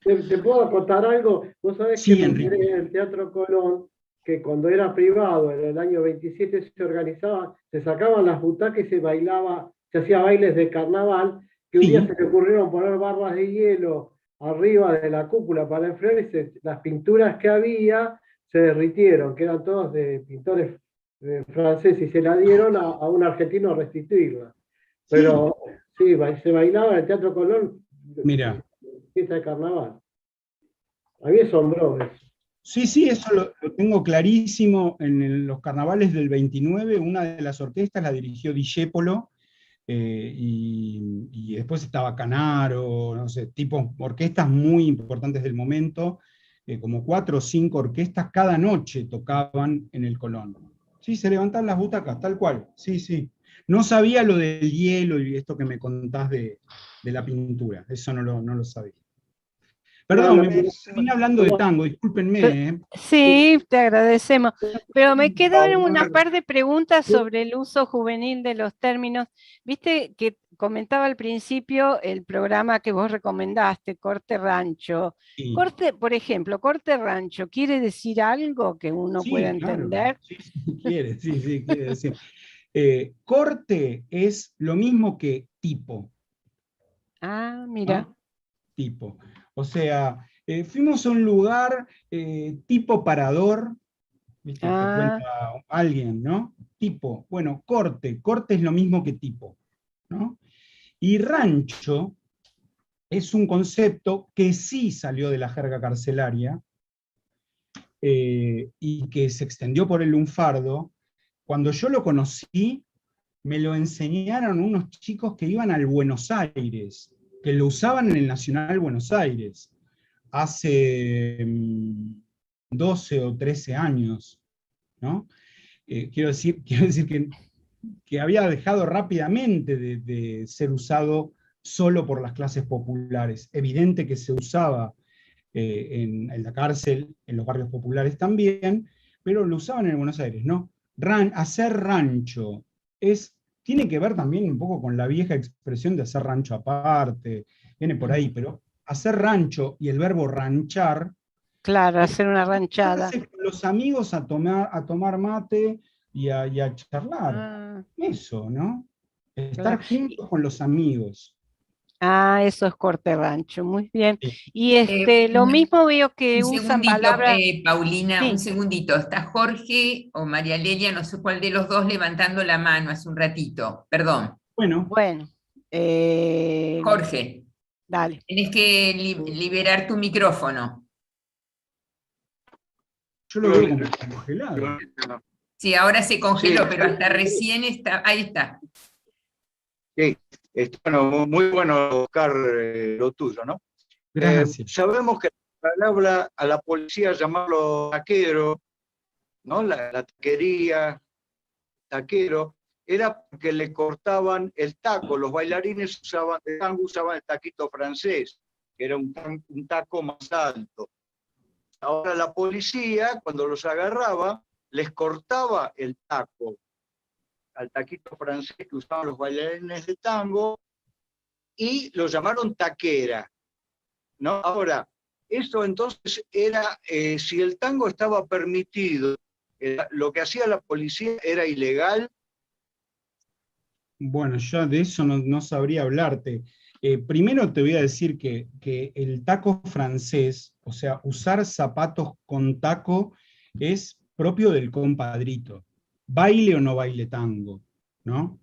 ¿Te puedo acotar algo? Vos sabés sí, que me Enrique. enteré en el Teatro Colón que cuando era privado, en el año 27 se organizaba, se sacaban las butacas y se bailaba, se hacía bailes de carnaval, que un día se le ocurrieron poner barras de hielo arriba de la cúpula para enfriar y las pinturas que había se derritieron, que eran todas de pintores francés y se la dieron a un argentino a restituirla. Pero sí, se bailaba en el Teatro Colón. Mira. Fiesta de carnaval. A mí me asombró eso. Sí, eso lo tengo clarísimo. En los carnavales del 29, una de las orquestas la dirigió Discépolo, y después estaba Canaro, no sé, tipo orquestas muy importantes del momento, como 4 o 5 orquestas cada noche tocaban en el Colón. Sí, se levantaban las butacas, tal cual, sí. No sabía lo del hielo y esto que me contás de la pintura, eso no lo sabía. Perdón, me terminé hablando de tango, discúlpenme. Sí, te agradecemos. Pero me quedaron una par de preguntas sobre el uso juvenil de los términos. Viste que comentaba al principio el programa que vos recomendaste, Corte Rancho. Sí. Corte, por ejemplo, Corte Rancho, ¿quiere decir algo que uno pueda entender? Claro. Sí, quiere decir. Corte es lo mismo que tipo. Ah, mira. ¿No? Tipo. O sea, fuimos a un lugar tipo parador, ¿viste? Te cuenta alguien, ¿no? Tipo, bueno, corte es lo mismo que tipo, ¿no? Y rancho es un concepto que sí salió de la jerga carcelaria, y que se extendió por el lunfardo. Cuando yo lo conocí, me lo enseñaron unos chicos que iban al Buenos Aires, que lo usaban en el Nacional Buenos Aires, hace 12 o 13 años, ¿no? Quiero decir que había dejado rápidamente de ser usado solo por las clases populares. Evidente que se usaba en la cárcel, en los barrios populares también, pero lo usaban en Buenos Aires, ¿no? Hacer rancho tiene que ver también un poco con la vieja expresión de hacer rancho aparte, viene por ahí, pero hacer rancho y el verbo ranchar. Claro, hacer una ranchada. Con los amigos a tomar mate y a charlar. Eso, ¿no? Estar juntos con los amigos. Ah, eso es Corte Rancho, muy bien. Y lo mismo veo que usan palabras... Paulina, un segundito. Está Jorge o María Lelia, no sé cuál de los dos, levantando la mano hace un ratito. Perdón. Bueno. Jorge. Dale. Tenés que liberar tu micrófono. Yo lo veo como congelado. Sí, ahora se congeló, pero hasta recién está. Ahí está. Sí, bueno, muy bueno, Oscar, lo tuyo, ¿no? Gracias. Sabemos que la palabra a la policía llamarlo taquero, ¿no? La taquería, taquero, era porque le cortaban el taco. Los bailarines de tango usaban el taquito francés, que era un taco más alto. Ahora la policía, cuando los agarraba, les cortaba el taco al taquito francés que usaban los bailarines de tango, y lo llamaron taquera, ¿no? Ahora, esto entonces era, si el tango estaba permitido, lo que hacía la policía era ilegal. Bueno, yo de eso no sabría hablarte. Primero te voy a decir que el taco francés, o sea, usar zapatos con taco, es propio del compadrito. Baile o no baile tango, ¿no?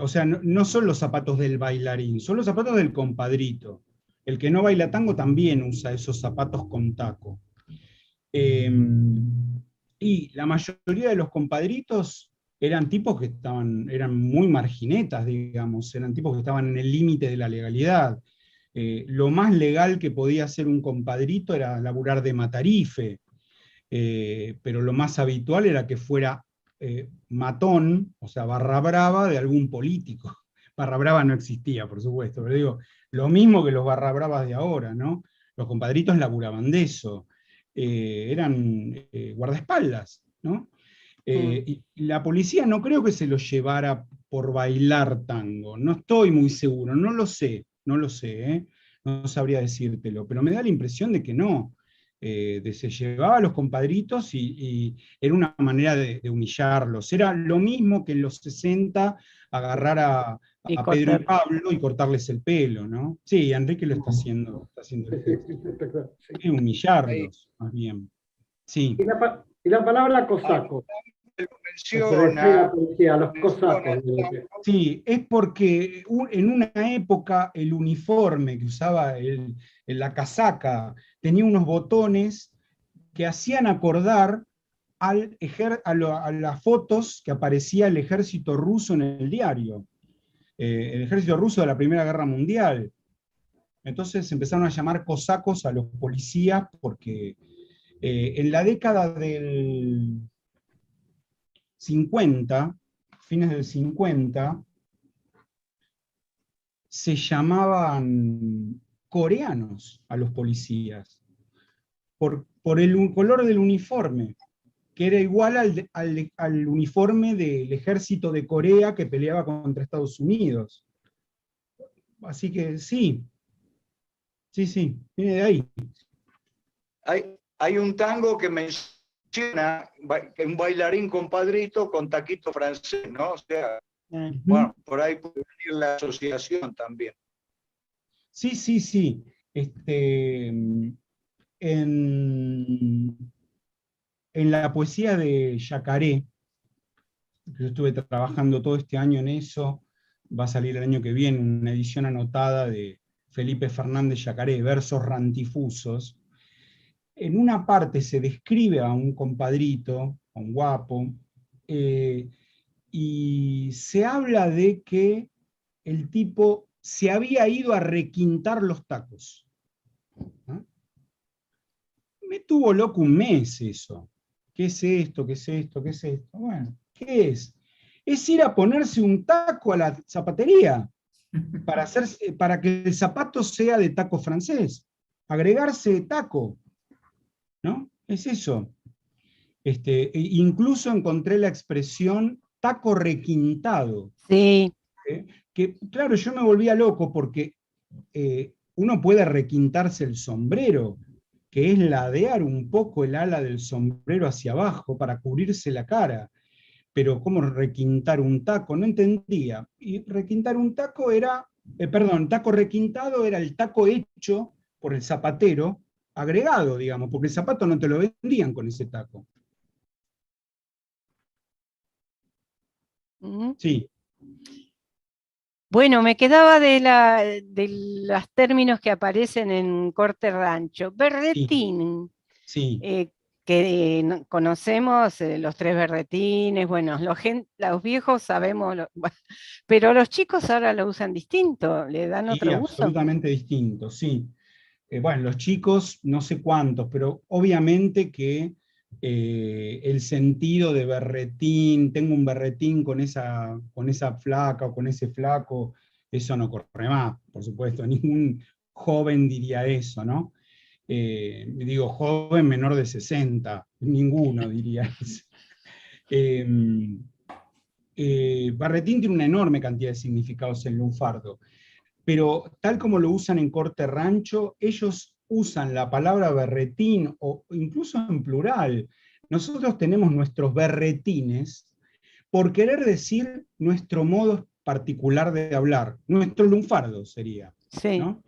O sea, no son los zapatos del bailarín, son los zapatos del compadrito. El que no baila tango también usa esos zapatos con taco. Y la mayoría de los compadritos eran tipos que eran muy marginetas, digamos, eran tipos que estaban en el límite de la legalidad. Lo más legal que podía hacer un compadrito era laburar de matarife, pero lo más habitual era que fuera matón, o sea, barra brava de algún político. Barra brava no existía, por supuesto, pero digo, lo mismo que los barra bravas de ahora, ¿no? Los compadritos laburaban de eso, eran guardaespaldas, ¿no? Y la policía no creo que se lo llevara por bailar tango, no estoy muy seguro, no lo sé, no sabría decírtelo, pero me da la impresión de que no. Se llevaba a los compadritos y era una manera de humillarlos. Era lo mismo que en los 60 agarrar a Pedro y Pablo y cortarles el pelo, ¿no? Sí, Enrique lo está haciendo el texto. Humillarlos, más bien. Sí. Y la palabra cosaco. menciona, a los cosacos. Sí, es porque en una época el uniforme que usaba la casaca tenía unos botones que hacían acordar a las fotos que aparecía el ejército ruso en el diario. El ejército ruso de la Primera Guerra Mundial. Entonces empezaron a llamar cosacos a los policías porque en la década del 50, fines del 50, se llamaban coreanos a los policías por el color del uniforme, que era igual al uniforme del ejército de Corea que peleaba contra Estados Unidos. Así que sí, viene de ahí. Hay un tango que menciona un bailarín compadrito con taquito francés, ¿no? O sea, bueno, por ahí puede venir la asociación también. Sí. En la poesía de Yacaré, yo estuve trabajando todo este año en eso, va a salir el año que viene una edición anotada de Felipe Fernández Yacaré, Versos Rantifusos. En una parte se describe a un compadrito, a un guapo, y se habla de que el tipo se había ido a requintar los tacos. ¿Ah? Me tuvo loco un mes eso. ¿Qué es esto? ¿Qué es esto? ¿Qué es esto? Bueno, ¿qué es? Es ir a ponerse un taco a la zapatería para que el zapato sea de taco francés. Agregarse taco, ¿no? Es eso. Incluso encontré la expresión taco requintado. Sí. Que claro, yo me volvía loco porque uno puede requintarse el sombrero, que es ladear un poco el ala del sombrero hacia abajo para cubrirse la cara. Pero ¿cómo requintar un taco? No entendía. Y requintar un taco era, taco requintado era el taco hecho por el zapatero, agregado, digamos, porque el zapato no te lo vendían con ese taco. Sí. Bueno, me quedaba de los términos que aparecen en Corte Rancho. Berretín, sí. Que conocemos los 3 berretines, bueno, los viejos sabemos, pero los chicos ahora lo usan distinto, le dan otro uso. Absolutamente distinto, sí. Bueno, los chicos, no sé cuántos, pero obviamente que el sentido de berretín, tengo un berretín con esa flaca o con ese flaco, eso no corre más, por supuesto, ningún joven diría eso, ¿no? Digo, joven menor de 60, ninguno diría eso. Berretín tiene una enorme cantidad de significados en lunfardo, pero tal como lo usan en Corte Rancho, ellos usan la palabra berretín, o incluso en plural. Nosotros tenemos nuestros berretines por querer decir nuestro modo particular de hablar, nuestro lunfardo sería, sí. ¿No?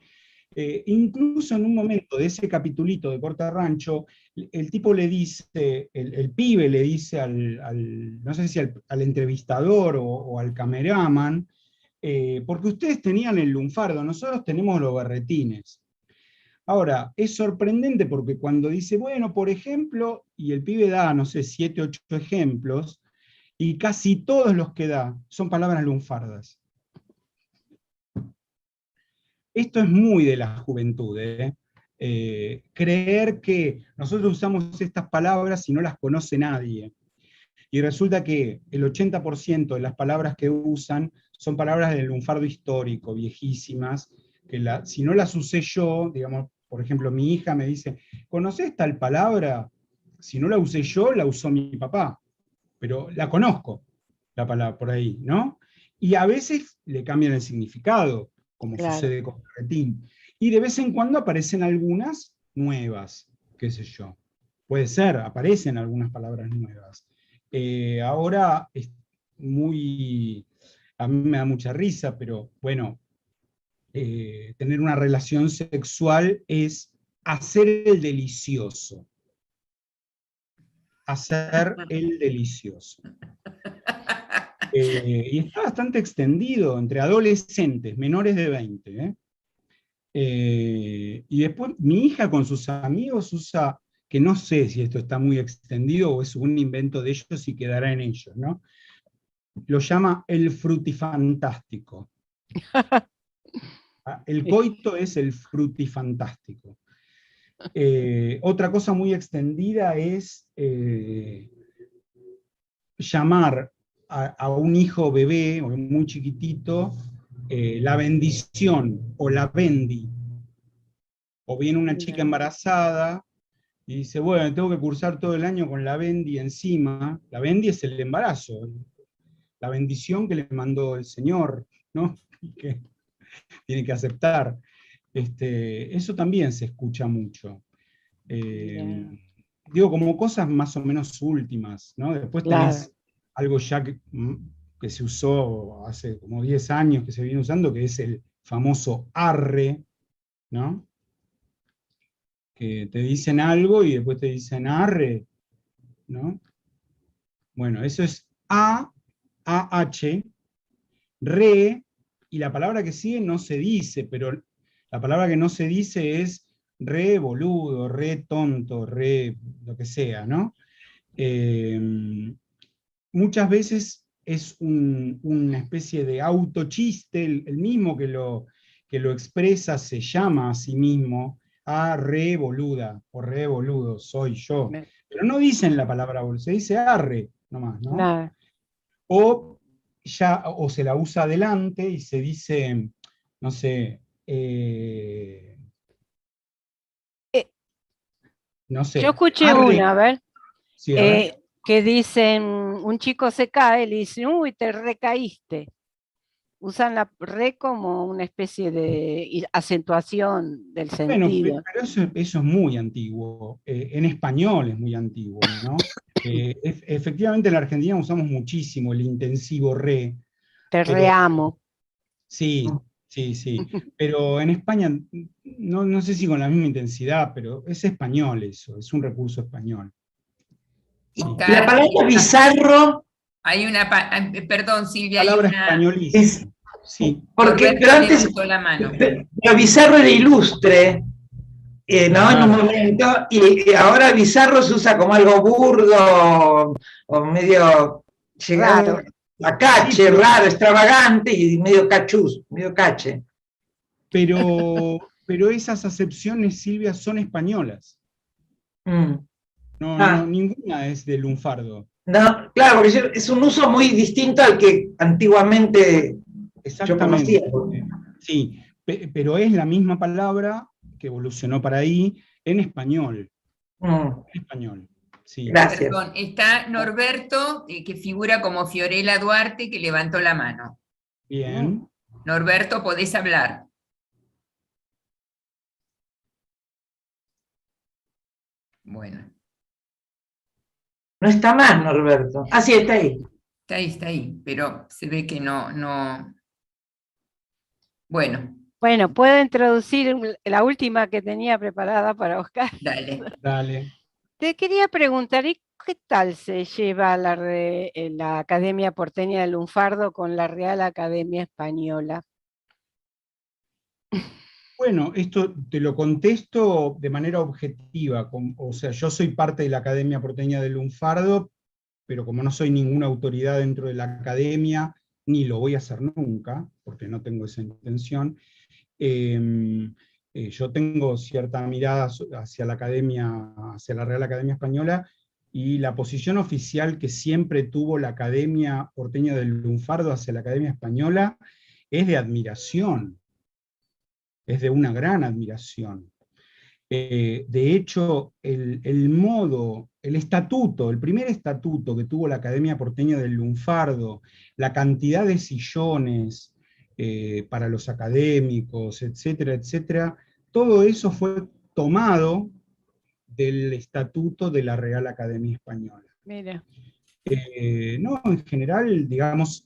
Incluso en un momento de ese capitulito de Corte Rancho, el tipo le dice, el pibe le dice no sé si al entrevistador o al cameraman, porque ustedes tenían el lunfardo, nosotros tenemos los berretines. Ahora, es sorprendente porque cuando dice, bueno, por ejemplo, y el pibe da, no sé, 7, 8 ejemplos, y casi todos los que da son palabras lunfardas. Esto es muy de la juventud, creer que nosotros usamos estas palabras y no las conoce nadie. Y resulta que el 80% de las palabras que usan son palabras del lunfardo histórico, viejísimas, que si no las usé yo, digamos, por ejemplo, mi hija me dice, ¿conocés tal palabra? Si no la usé yo, la usó mi papá, pero la conozco, la palabra por ahí, ¿no? Y a veces le cambian el significado, como sucede con berretín. Y de vez en cuando aparecen algunas nuevas, qué sé yo. Puede ser, aparecen algunas palabras nuevas. Ahora es a mí me da mucha risa, pero bueno, tener una relación sexual es hacer el delicioso. Hacer el delicioso. Y está bastante extendido entre adolescentes, menores de 20. Y después mi hija con sus amigos usa, que no sé si esto está muy extendido o es un invento de ellos y quedará en ellos, ¿no? Lo llama el frutifantástico. El coito es el frutifantástico. Otra cosa muy extendida es llamar a un hijo bebé, o muy chiquitito, la bendición o la bendi. O viene una chica embarazada y dice, bueno, tengo que cursar todo el año con la bendi encima. La bendi es el embarazo, la bendición que le mandó el Señor, ¿no? Que tiene que aceptar. Eso también se escucha mucho. Digo, como cosas más o menos últimas, ¿no? Después tenés algo ya que se usó hace como 10 años, que se viene usando, que es el famoso arre, ¿no? Que te dicen algo y después te dicen arre, ¿no? Bueno, eso es A-H, re, y la palabra que sigue no se dice, pero la palabra que no se dice es re boludo, re tonto, re lo que sea, ¿no? Muchas veces es una especie de autochiste, el mismo que lo expresa se llama a sí mismo, re boluda, o re boludo, soy yo. Pero no dicen la palabra boludo, se dice arre nomás, ¿no? O se la usa adelante y se dice, no sé, no sé. Yo escuché arre. una, a ver, Sí, a ver. que dicen, un chico se cae, le dicen, uy, te recaíste. Usan la re como una especie de acentuación del Bueno, sentido. pero eso es muy antiguo. En español es muy antiguo, ¿no? Efectivamente en la Argentina usamos muchísimo el intensivo re. Te Pero, reamo. sí, sí. Pero en España, no sé si con la misma intensidad, pero es español eso, es un recurso español. Sí. La palabra bizarro. Hay una, perdón Silvia, Palabra hay una... españolísima. Sí. Porque, pero antes, levantó la mano. pero bizarro era ilustre, ¿no? Claro. En un momento, y ahora bizarro se usa como algo burdo, o medio llegado a cache, raro, extravagante, y medio cachuz, medio cache. Pero esas acepciones, Silvia, son españolas. No, ninguna es de lunfardo. No, claro, porque es un uso muy distinto al que antiguamente yo conocía. Sí, pero es la misma palabra que evolucionó para ahí en español. En español, sí. Gracias. Perdón, está Norberto, que figura como Fiorella Duarte, que levantó la mano. Bien. Norberto, podés hablar. Bueno. No está más, Norberto. Ah, sí, está ahí. Está ahí, pero se ve que no. Bueno. Bueno, puedo introducir la última que tenía preparada para Oscar. Dale. Te quería preguntar, ¿y qué tal se lleva la Academia Porteña del Lunfardo con la Real Academia Española? Bueno, esto te lo contesto de manera objetiva, o sea, yo soy parte de la Academia Porteña del Lunfardo, pero como no soy ninguna autoridad dentro de la academia, ni lo voy a hacer nunca, porque no tengo esa intención, yo tengo cierta mirada hacia la academia, hacia la Real Academia Española, y la posición oficial que siempre tuvo la Academia Porteña del Lunfardo hacia la Academia Española es de admiración. Es de una gran admiración. De hecho, el estatuto, el primer estatuto que tuvo la Academia Porteña del Lunfardo, la cantidad de sillones para los académicos, etcétera, etcétera, todo eso fue tomado del estatuto de la Real Academia Española. Mira. No, en general, digamos,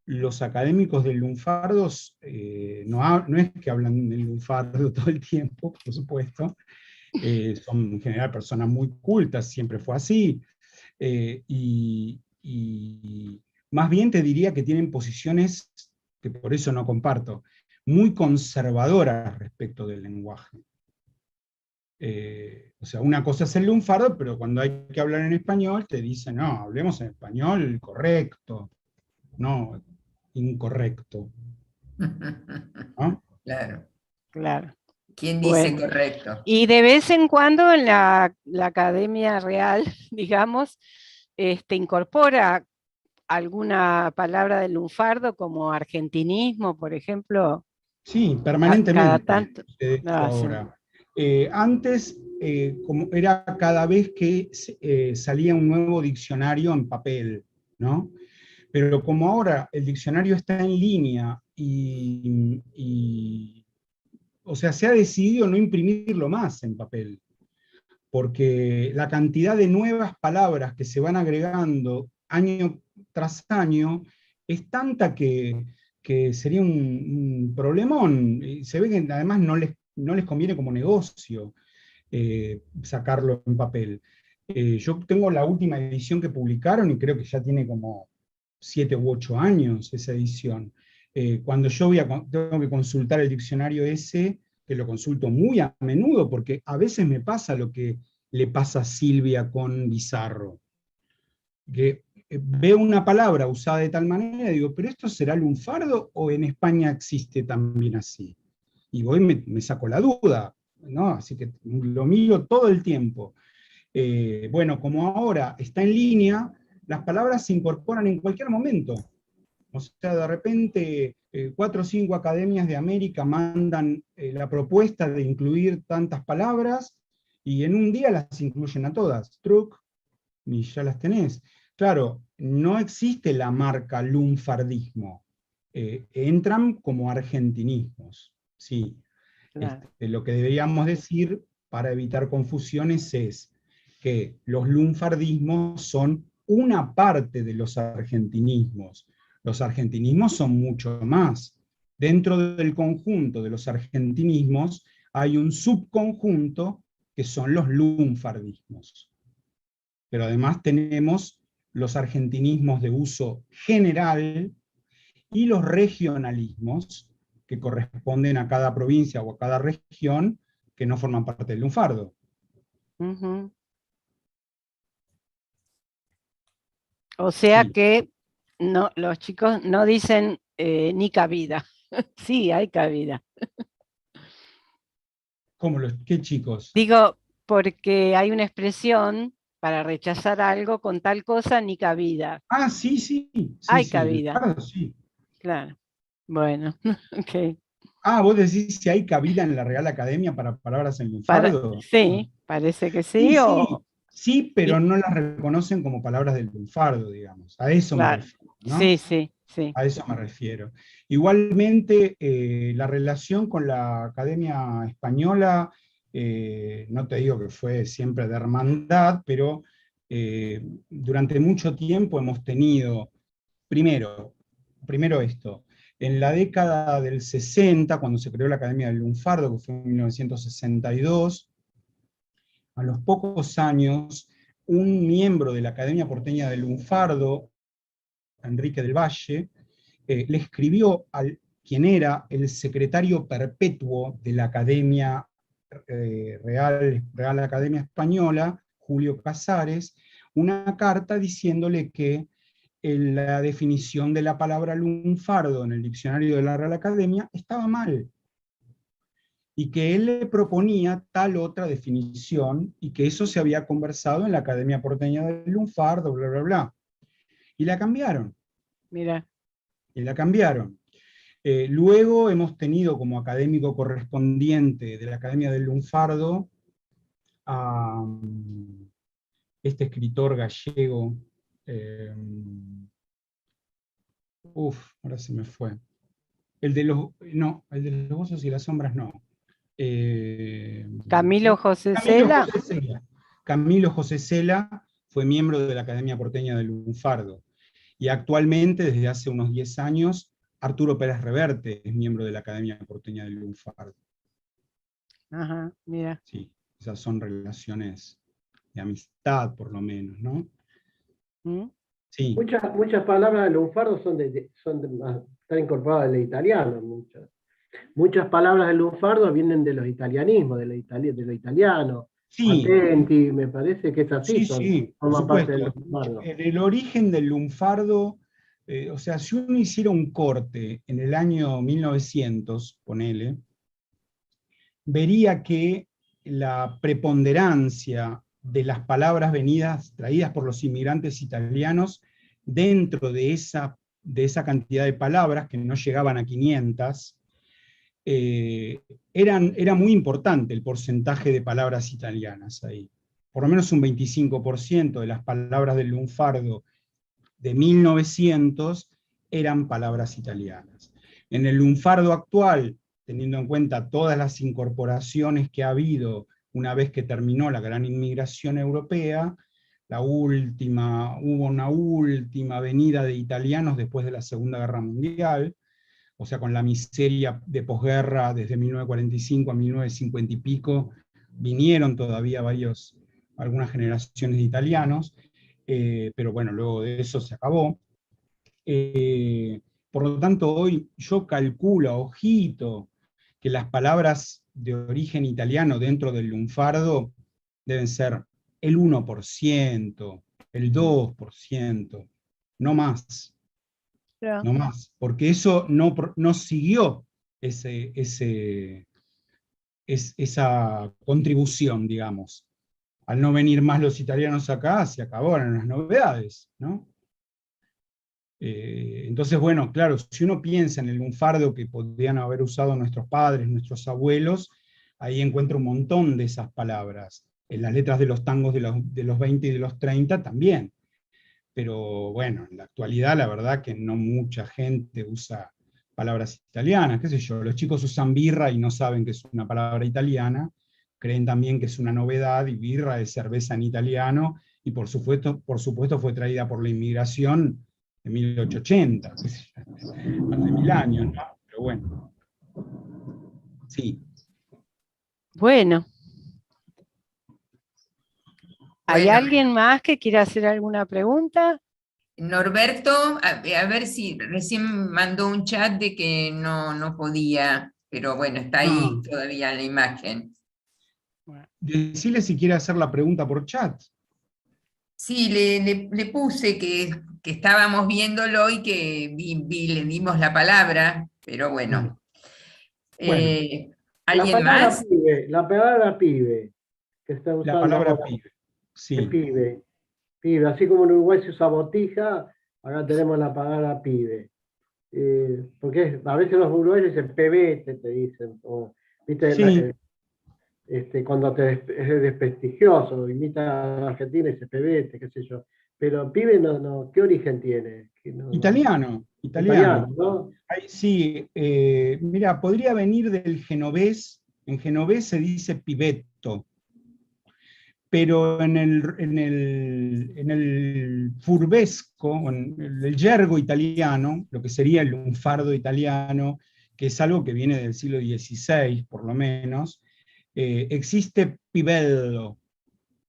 los académicos del lunfardo no es que hablan del lunfardo todo el tiempo, por supuesto, son en general personas muy cultas, siempre fue así, y más bien te diría que tienen posiciones, que por eso no comparto, muy conservadoras respecto del lenguaje. O sea, una cosa es el lunfardo, pero cuando hay que hablar en español te dicen, no, hablemos en español correcto, no incorrecto. ¿No? Claro. Claro. ¿Quién dice Bueno, correcto? y de vez en cuando en la Academia Real, digamos, incorpora alguna palabra del lunfardo como argentinismo, por ejemplo, Sí, cada permanentemente, tanto. de hecho Ah, sí. ahora. Antes, como era cada vez que salía un nuevo diccionario en papel, ¿no? Pero como ahora el diccionario está en línea o sea, se ha decidido no imprimirlo más en papel, porque la cantidad de nuevas palabras que se van agregando año tras año es tanta que sería un problemón. Y se ve que además no les conviene como negocio sacarlo en papel. Yo tengo la última edición que publicaron y creo que ya tiene como 7 u 8 años esa edición. Cuando yo tengo que consultar el diccionario ese, que lo consulto muy a menudo, porque a veces me pasa lo que le pasa a Silvia con Bizarro, que veo una palabra usada de tal manera y digo, ¿pero esto será lunfardo o en España existe también así? Y voy me saco la duda, ¿no? Así que lo miro todo el tiempo. Bueno, como ahora está en línea, las palabras se incorporan en cualquier momento. O sea, de repente, 4 o 5 academias de América mandan la propuesta de incluir tantas palabras y en un día las incluyen a todas. Truc, y ya las tenés. Claro, no existe la marca lunfardismo. Entran como argentinismos. Sí. Claro. Lo que deberíamos decir para evitar confusiones es que los lunfardismos son una parte de los argentinismos. Los argentinismos son mucho más. Dentro del conjunto de los argentinismos hay un subconjunto que son los lunfardismos. Pero además tenemos los argentinismos de uso general y los regionalismos que corresponden a cada provincia o a cada región que no forman parte del lunfardo. Ujú. O sea Sí. que no, los chicos no dicen ni cabida. Sí, hay cabida. ¿Cómo qué chicos? Digo, porque hay una expresión para rechazar algo con tal cosa, ni cabida. Ah, sí, sí, sí, Hay sí, el cabida, lunfardo sí. claro. Bueno, ok. Ah, vos decís si hay cabida en la Real Academia para palabras en lunfardo. Sí, parece que Sí, sí, sí, sí, pero y- no las reconocen como palabras del lunfardo, digamos. A eso me claro, refiero, ¿no? sí, sí, sí. A eso me refiero. Igualmente, la relación con la Academia Española, no te digo que fue siempre de hermandad, pero durante mucho tiempo hemos tenido, primero esto, en la década del 60, cuando se creó la Academia del Lunfardo, que fue en 1962, a los pocos años, un miembro de la Academia Porteña del Lunfardo, Enrique del Valle, le escribió al quien era el secretario perpetuo de la Academia Real Academia Española, Julio Casares, una carta diciéndole que la definición de la palabra lunfardo en el diccionario de la Real Academia estaba mal, y que él le proponía tal otra definición, y que eso se había conversado en la Academia Porteña del Lunfardo, bla, bla, bla. Y la cambiaron, Mira, y la cambiaron. Luego hemos tenido como académico correspondiente de la Academia del Lunfardo a este escritor gallego, ahora se me fue. El de los osos y las sombras no. Camilo José Camilo Cela, José Cela. Camilo José Cela fue miembro de la Academia Porteña del Lunfardo. Y actualmente, desde hace unos 10 años, Arturo Pérez Reverte es miembro de la Academia Porteña del Lunfardo. ajá, mira, Sí, esas son relaciones de amistad, por lo menos, ¿no? ¿Mm? Sí, Muchas palabras del lunfardo están incorporadas del italiano. Muchas palabras del lunfardo vienen de los italianismos, de lo italiano. sí, Attenti, me parece que es así, sí, sí, por forma parte del supuesto. lunfardo. El origen del lunfardo, o sea, si uno hiciera un corte en el año 1900, ponele, vería que la preponderancia de las palabras traídas por los inmigrantes italianos dentro de esa cantidad de palabras, que no llegaban a 500, era muy importante el porcentaje de palabras italianas ahí. Por lo menos un 25% de las palabras del lunfardo de 1900 eran palabras italianas. En el lunfardo actual, teniendo en cuenta todas las incorporaciones que ha habido una vez que terminó la gran inmigración europea, hubo una última venida de italianos después de la Segunda Guerra Mundial, o sea, con la miseria de posguerra desde 1945 a 1950 y pico, vinieron todavía algunas generaciones de italianos, pero bueno, luego de eso se acabó. Por lo tanto, hoy yo calculo, ojito, que las palabras de origen italiano dentro del lunfardo deben ser el 1%, el 2%, no más. Claro. No más, porque eso no siguió esa contribución, digamos. Al no venir más los italianos acá, se acabaron las novedades, ¿no? Entonces, bueno, claro, si uno piensa en el lunfardo que podrían haber usado nuestros padres, nuestros abuelos, ahí encuentra un montón de esas palabras. En las letras de los tangos de los 20 y de los 30 también. Pero bueno, en la actualidad la verdad que no mucha gente usa palabras italianas, qué sé yo, los chicos usan birra y no saben que es una palabra italiana, creen también que es una novedad, y birra es cerveza en italiano, y por supuesto fue traída por la inmigración de 1880, qué sé yo, más de 1000 años, ¿no? Pero bueno, sí. Bueno, ¿hay Bueno, alguien más que quiera hacer alguna pregunta? Norberto, a ver si recién mandó un chat de que no podía, pero bueno, está ahí Ah, todavía en la imagen. decirle si quiere hacer la pregunta por chat. Sí, le puse que estábamos viéndolo y que le dimos la palabra, pero bueno. Bueno, ¿Alguien más? La palabra pibe, que está la usando palabra ahora, pibe, es sí. pibe. Pibe, así como en Uruguay se usa botija, acá tenemos la palabra pibe. Porque a veces los uruguayos dicen pebete, te dicen, o, ¿viste? Sí, Cuando es desprestigioso, imita a la Argentina y dice pebete, qué sé yo. Pero pibe, ¿qué origen tiene? italiano, Italiano, italiano. ¿no? Sí, mira, podría venir del genovés, en genovés se dice pibetto, pero en el furbesco, en el yergo italiano, lo que sería el lunfardo italiano, que es algo que viene del siglo XVI, por lo menos, existe pibello.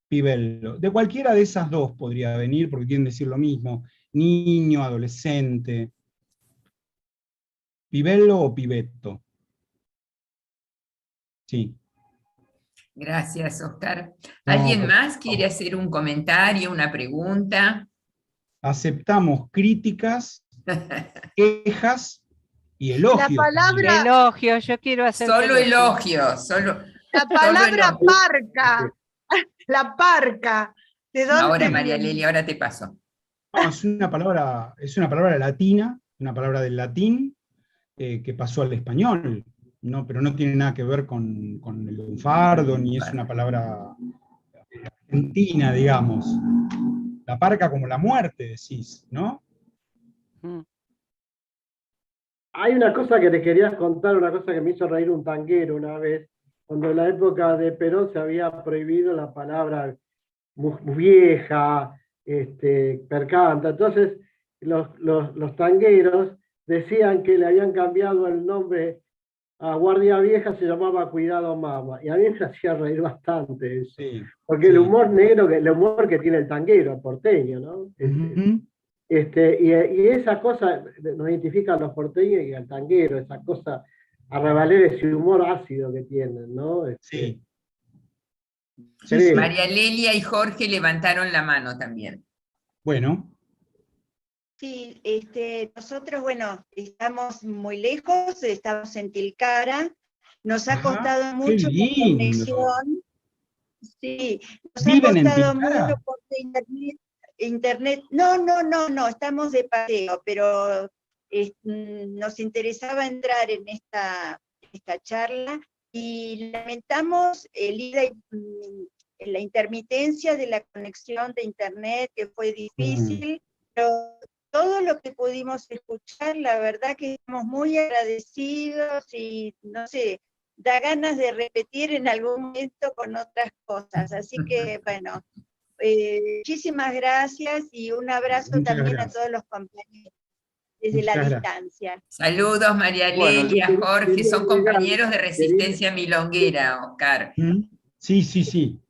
Pibello. De cualquiera de esas dos podría venir, porque quieren decir lo mismo, niño, adolescente. Pibello o pibetto. Sí. Gracias, Oscar. No, ¿Alguien por más quiere favor. hacer un comentario, una pregunta? Aceptamos críticas, quejas y La elogios también. palabra, Elogio, yo quiero hacerte Solo elogio. elogios, la solo palabra elogios. parca, la parca, ¿de Ahora, dónde María viene? Lely, ahora te paso. No, es una palabra latina, una palabra del latín que pasó al español, no, pero no tiene nada que ver con el lunfardo, ni es una palabra argentina, digamos. La parca como la muerte, decís, ¿no? Mm. Hay una cosa que te querías contar, una cosa que me hizo reír un tanguero una vez, cuando en la época de Perón se había prohibido la palabra vieja, percanta. Entonces, los tangueros decían que le habían cambiado el nombre Guardia Vieja se llamaba Cuidado Mama, y a mí me hacía reír bastante eso. Sí, Porque el humor negro, el humor que tiene el tanguero, el porteño, ¿no? Y esa cosa nos identifica a los porteños y al tanguero, esa cosa arrabalera, ese humor ácido que tienen, ¿no? Sí. María Lelia y Jorge levantaron la mano también. Bueno. Sí, nosotros, bueno, estamos muy lejos, estamos en Tilcara, nos ha costado mucho la conexión. Sí, nos ha costado mucho porque internet. No, estamos de paseo, pero nos interesaba entrar en esta charla y lamentamos la intermitencia de la conexión de internet, que fue difícil, pero todo lo que pudimos escuchar, la verdad que estamos muy agradecidos y, no sé, da ganas de repetir en algún momento con otras cosas. Así que, bueno, muchísimas gracias y un abrazo también a todos los compañeros desde la distancia. Saludos, María Lelia, Jorge, son compañeros de Resistencia Milonguera, Oscar. Sí.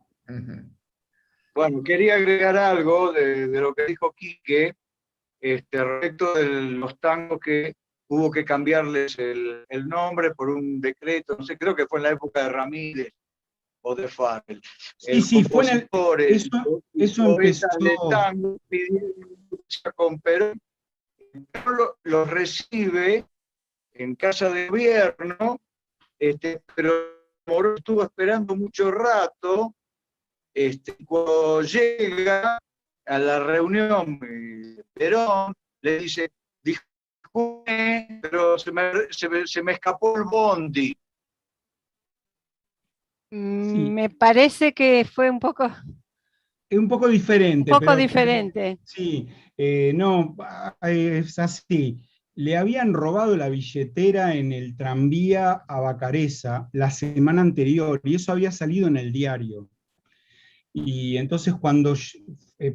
Bueno, quería agregar algo de lo que dijo Quique, respecto de los tangos que hubo que cambiarles el nombre por un decreto, no sé, creo que fue en la época de Ramírez o de Farrell. Sí, fue en eso empezó. De tango pidieron lucha con Perón, lo recibe en casa de gobierno, pero Moró estuvo esperando mucho rato, cuando llega a la reunión, Perón le dice, disculpe, pero se me escapó el bondi. Me parece que fue un poco diferente. Un poco diferente. Sí, no, es así. Le habían robado la billetera en el tranvía a Vacareza la semana anterior, y eso había salido en el diario. Y entonces cuando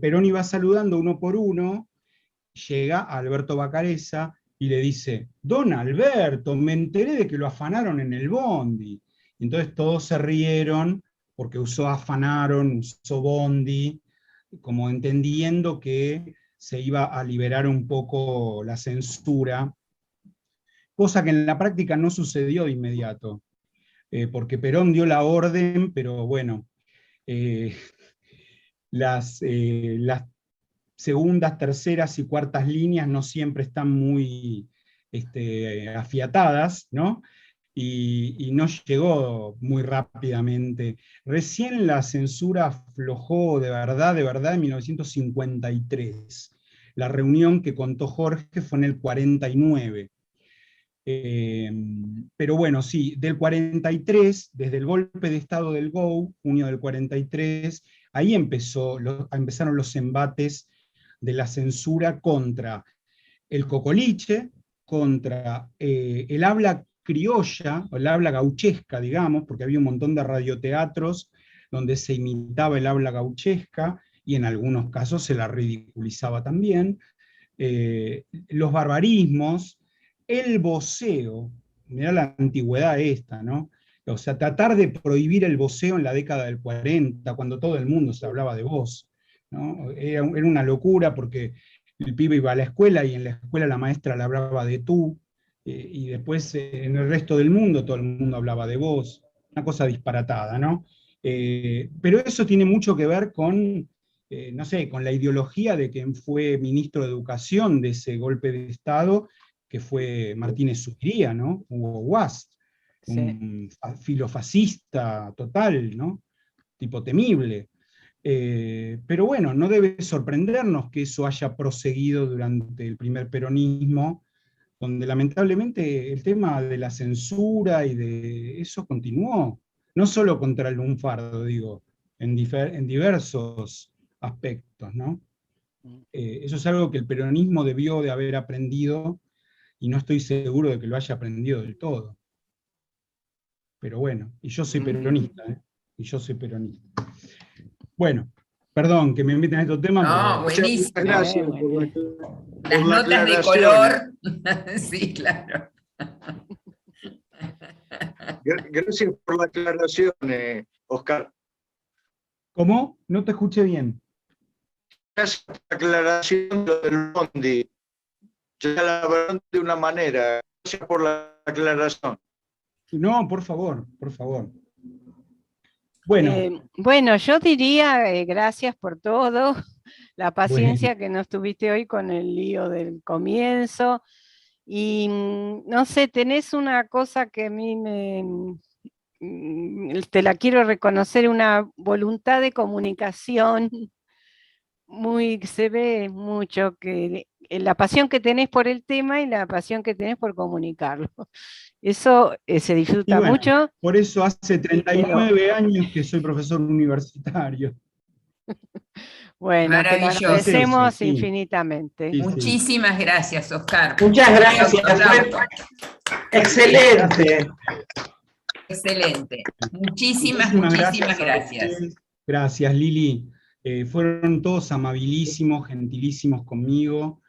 Perón iba saludando uno por uno, llega Alberto Vacareza y le dice, don Alberto, me enteré de que lo afanaron en el bondi. Y entonces todos se rieron porque afanaron, usó bondi, como entendiendo que se iba a liberar un poco la censura, cosa que en la práctica no sucedió de inmediato, porque Perón dio la orden, pero bueno, las segundas, terceras y cuartas líneas no siempre están muy afiatadas, ¿no? Y no llegó muy rápidamente. Recién la censura aflojó de verdad en 1953. La reunión que contó Jorge fue en el 49. Pero bueno, sí, del 43, desde el golpe de Estado del GO, junio del 43, ahí empezaron los embates de la censura contra el cocoliche, contra el habla criolla, o el habla gauchesca, digamos, porque había un montón de radioteatros donde se imitaba el habla gauchesca, y en algunos casos se la ridiculizaba también, los barbarismos, el voceo, mirá la antigüedad esta, ¿no? O sea, tratar de prohibir el voceo en la década del 40, cuando todo el mundo se hablaba de voz, ¿no? Era una locura porque el pibe iba a la escuela y en la escuela la maestra le hablaba de tú, y después en el resto del mundo todo el mundo hablaba de vos, una cosa disparatada, ¿no? Pero eso tiene mucho que ver con, no sé, con la ideología de quien fue ministro de Educación de ese golpe de Estado, que fue Martínez Zubiría, ¿no? Hugo Guast, un filofascista total, ¿no? Tipo temible. Pero bueno, no debe sorprendernos que eso haya proseguido durante el primer peronismo, donde lamentablemente el tema de la censura y de eso continuó, no solo contra el lunfardo, digo, en diversos aspectos, ¿no? Eso es algo que el peronismo debió de haber aprendido, y no estoy seguro de que lo haya aprendido del todo. Pero bueno, y yo soy peronista, ¿eh? Y yo soy peronista. Bueno, perdón que me inviten a estos temas. No, pero... buenísimo. Gracias Las notas de color. Sí, claro. Gracias por la aclaración, Oscar. ¿Cómo? No te escuché bien. Gracias por la aclaración de lo del bondi. Yo ya la verdad de una manera. Gracias por la aclaración. No, por favor, por favor. Bueno. Bueno, yo diría gracias por todo, la paciencia que nos tuviste hoy con el lío del comienzo. Y no sé, tenés una cosa que a mí te la quiero reconocer, una voluntad de comunicación se ve mucho, que la pasión que tenés por el tema y la pasión que tenés por comunicarlo. Eso se disfruta mucho. Por eso hace 39 años que soy profesor universitario. Bueno, te lo agradecemos infinitamente. Muchísimas gracias, Oscar. Muchas gracias. Excelente. Excelente. Muchísimas gracias. Gracias, Lili. Fueron todos amabilísimos, gentilísimos conmigo.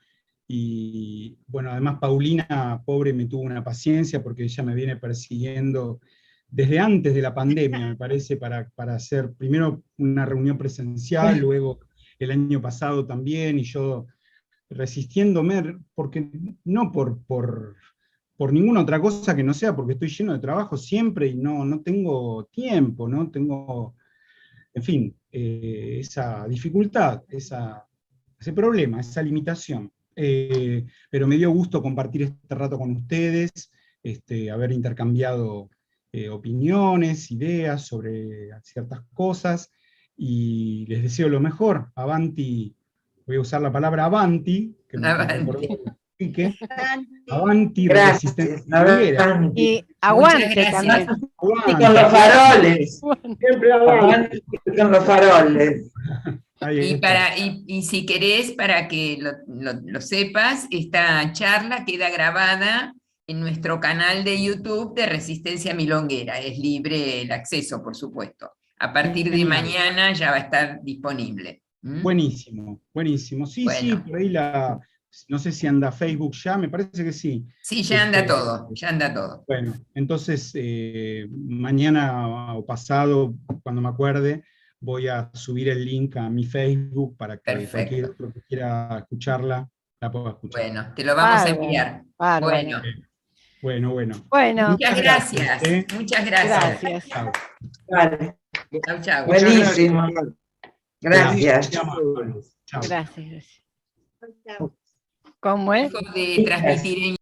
Y bueno, además Paulina, pobre, me tuvo una paciencia porque ella me viene persiguiendo desde antes de la pandemia, me parece, para hacer primero una reunión presencial, luego el año pasado también, y yo resistiéndome, porque no por ninguna otra cosa que no sea, porque estoy lleno de trabajo siempre y no tengo tiempo, no tengo, en fin, esa dificultad, ese problema, esa limitación. Pero me dio gusto compartir este rato con ustedes, haber intercambiado opiniones, ideas sobre ciertas cosas, y les deseo lo mejor. Avanti, voy a usar la palabra avanti, que me recordó Quique. Avanti, resistencia. Y aguante también. Y con los faroles. Siempre avanti. Con los faroles. Y si querés, para que lo sepas, esta charla queda grabada en nuestro canal de YouTube de Resistencia Milonguera. Es libre el acceso, por supuesto. A partir de mañana ya va a estar disponible. Buenísimo, buenísimo. Sí, bueno. Sí, por ahí no sé si anda Facebook ya, me parece que sí. Sí, ya anda todo, ya anda todo. Bueno, entonces mañana o pasado, cuando me acuerde, voy a subir el link a mi Facebook para que cualquier otro que quiera escucharla la pueda escuchar. Bueno, te lo vamos a enviar. Bueno. Muchas gracias. Muchas gracias. Chao. Chao. Buenísimo. Gracias. Gracias. ¿Cómo es? Dejo de transmitir en